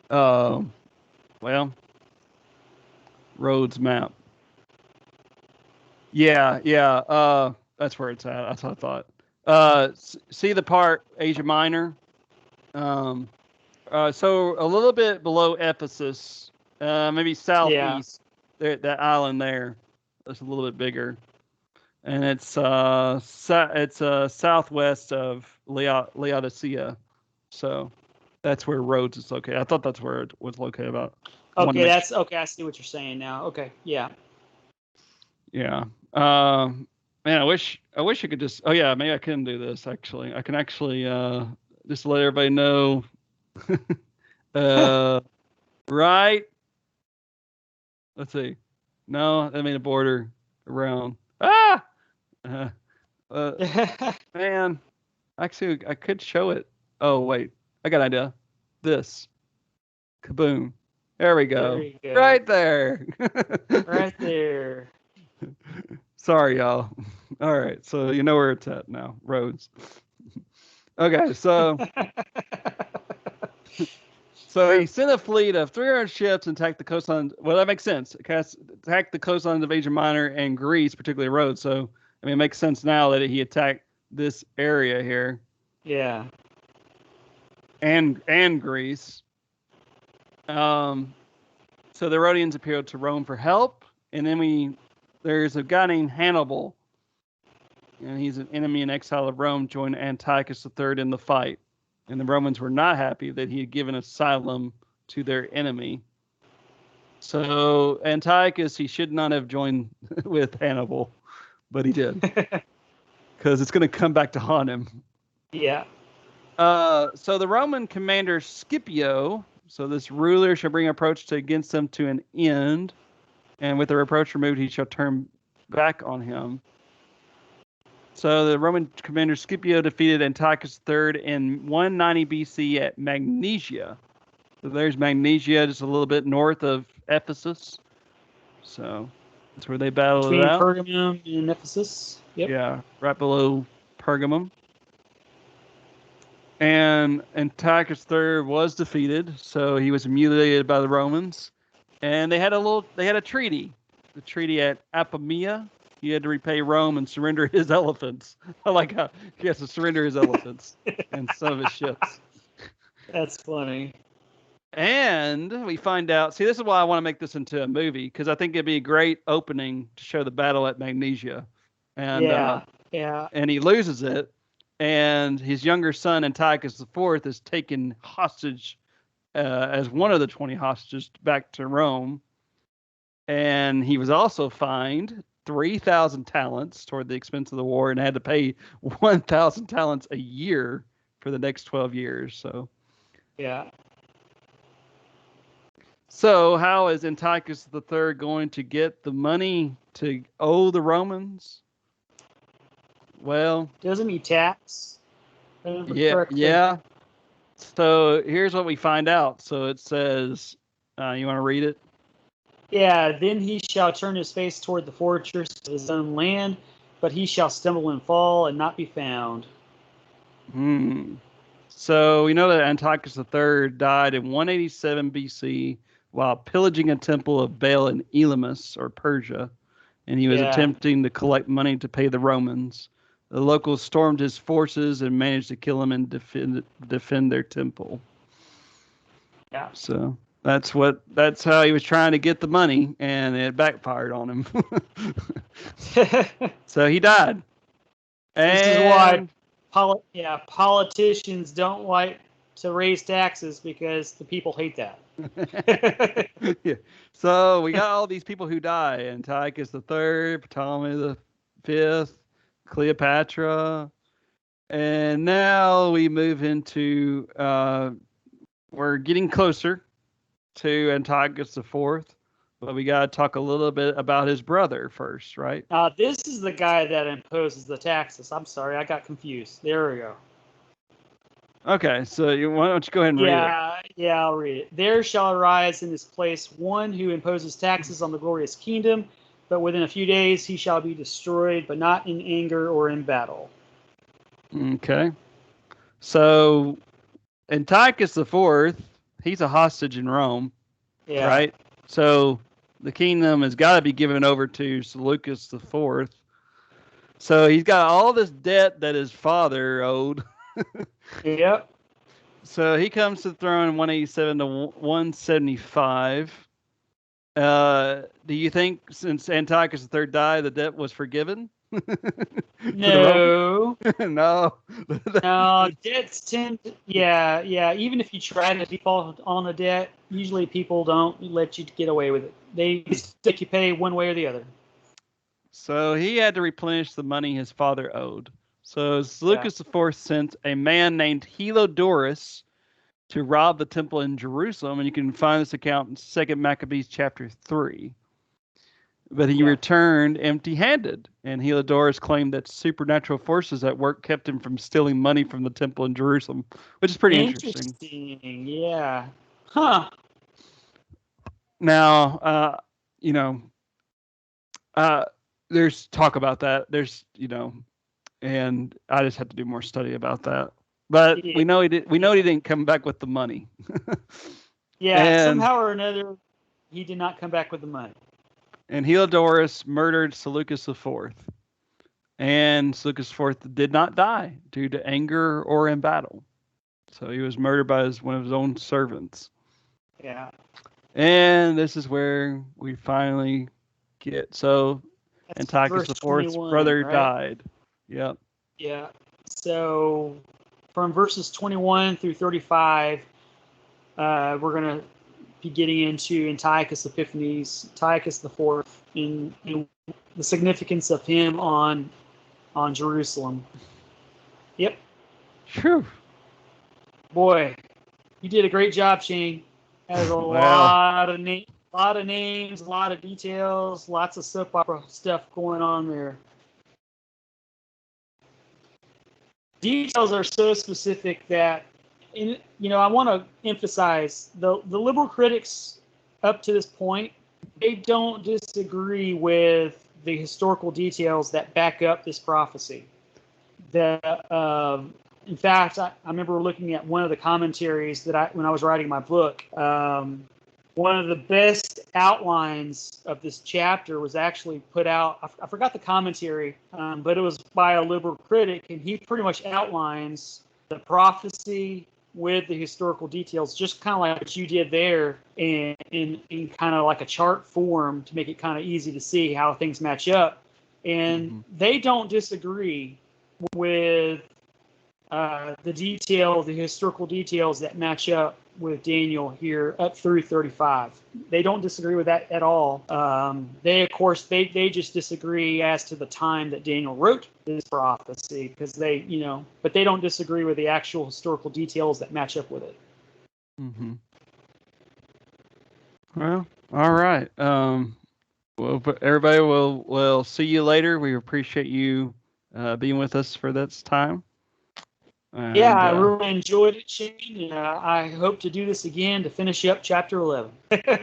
Well, Rhodes map. Yeah. That's where it's at. That's what I thought. See the part Asia Minor. So a little bit below Ephesus, maybe southeast. That island there. It's a little bit bigger, and it's southwest of Laodicea. So that's where Rhodes is located. I thought that's where it was located. About Okay, that's okay. I see what you're saying now. Okay, yeah. Yeah. Man, I wish I could just. Oh yeah, maybe I can do this. Actually, I can actually just let everybody know. uh, right. Let's see. No, I mean a border around. Ah. Uh, man, actually, I could show it. Oh wait, I got an idea. This. Kaboom. There we go. There you go. Right there. Right there. Sorry, y'all. All right, so you know where it's at now. Roads. Okay, so he sent a fleet of 300 ships and attacked the coastline. Well, that makes sense. Attacked the coastlines of Asia Minor and Greece, particularly Rhodes. So, I mean, it makes sense now that he attacked this area here. Yeah. And Greece. So the Rhodians appealed to Rome for help, and then there's a guy named Hannibal, and he's an enemy in exile of Rome, joined Antiochus III in the fight. And the Romans were not happy that he had given asylum to their enemy. So Antiochus, he should not have joined with Hannibal, but he did. Because it's going to come back to haunt him. Yeah. So the Roman commander Scipio, so this ruler shall bring approach against them to an end, and with the reproach removed, he shall turn back on him. So the Roman commander Scipio defeated Antiochus III in 190 BC at Magnesia. So there's Magnesia, just a little bit north of Ephesus. So that's where they battled it out. Between Pergamum and Ephesus. Yep. Yeah, right below Pergamum. And Antiochus III was defeated, so he was humiliated by the Romans. And they had a treaty. The treaty at Apamea. He had to repay Rome and surrender his elephants. I like how he has to surrender his elephants and some of his ships. That's funny. And we find out, see, this is why I want to make this into a movie, because I think it'd be a great opening to show the battle at Magnesia. And, yeah. And he loses it, and his younger son, Antiochus IV, is taken hostage as one of the 20 hostages back to Rome. And he was also fined 3,000 talents toward the expense of the war and had to pay 1,000 talents a year for the next 12 years. So, yeah. So how is Antiochus III going to get the money to owe the Romans? Well, doesn't he tax? Yeah. So here's what we find out. So it says, you want to read it? Yeah, then he shall turn his face toward the fortress of his own land, but he shall stumble and fall and not be found. So we know that Antiochus III died in 187 BC while pillaging a temple of Baal in Elamis, or Persia, and he was attempting to collect money to pay the Romans. The locals stormed his forces and managed to kill him and defend their temple. Yeah. So that's how he was trying to get the money, and it backfired on him. So he died. This is why politicians don't like to raise taxes, because the people hate that. Yeah. So we got all these people who die: Antiochus III, Ptolemy V, Cleopatra, and now we move into we're getting closer to Antiochus IV, but we got to talk a little bit about his brother first, right? This is the guy that imposes the taxes. I'm sorry, I got confused. There we go. Okay, so why don't you go ahead and read it? Yeah, I'll read it. There shall arise in this place one who imposes taxes on the glorious kingdom, but within a few days he shall be destroyed, but not in anger or in battle. Okay. So Antiochus IV, he's a hostage in Rome, right? So the kingdom has got to be given over to Seleucus IV. So he's got all this debt that his father owed. Yep. So he comes to the throne in 187 to 175. Do you think since Antiochus III died, the debt was forgiven? To the Roman? No. No. No, debts tend to, yeah. Even if you try to default on a debt, usually people don't let you get away with it. They stick you pay one way or the other. So he had to replenish the money his father owed. So Yeah. Seleucus IV sent a man named Heliodorus to rob the temple in Jerusalem, and you can find this account in 2nd Maccabees chapter 3. But he Yeah. returned empty-handed, and Heliodorus claimed that supernatural forces at work kept him from stealing money from the temple in Jerusalem, which is pretty interesting. Interesting. Yeah. Huh. Now, you know, uh, there's talk about that. There's, and I just had to do more study about that. But Yeah. we know he did. We know Yeah. he didn't come back with the money. Yeah. and Somehow or another, he did not come back with the money. and Heliodorus murdered Seleucus IV, and Seleucus IV did not die due to anger or in battle. So he was murdered by one of his own servants. Yeah. And this is where we finally get That's Antiochus verse IV's 21, brother right? died. Yep. Yeah. So from verses 21 through 35, we're going to be getting into Antiochus Epiphanes, Antiochus the Fourth, and the significance of him on Jerusalem. Yep. Phew. Boy, you did a great job, Shane. That was a Well, lot of names, a lot of details, lots of soap opera stuff going on there. Details are so specific that, I want to emphasize the liberal critics up to this point, they don't disagree with the historical details that back up this prophecy. In fact, I remember looking at one of the commentaries when I was writing my book. One of the best outlines of this chapter was actually put out. I forgot the commentary, but it was by a liberal critic, and he pretty much outlines the prophecy with the historical details, just kind of like what you did there, in kind of like a chart form to make it kind of easy to see how things match up. And they don't disagree with the historical details that match up with Daniel here up through 35. They don't disagree with that at all. Of course, they just disagree as to the time that Daniel wrote this prophecy, because but they don't disagree with the actual historical details that match up with it. Mm-hmm. Well, all right. Well, everybody, we'll see you later. We appreciate you being with us for this time. Yeah, And I really enjoyed it, Shane. And I hope to do this again to finish up chapter 11.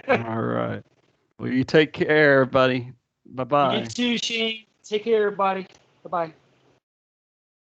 all right. Well, you take care, buddy. Bye You bye. too, Shane. Take care, everybody. Bye-bye.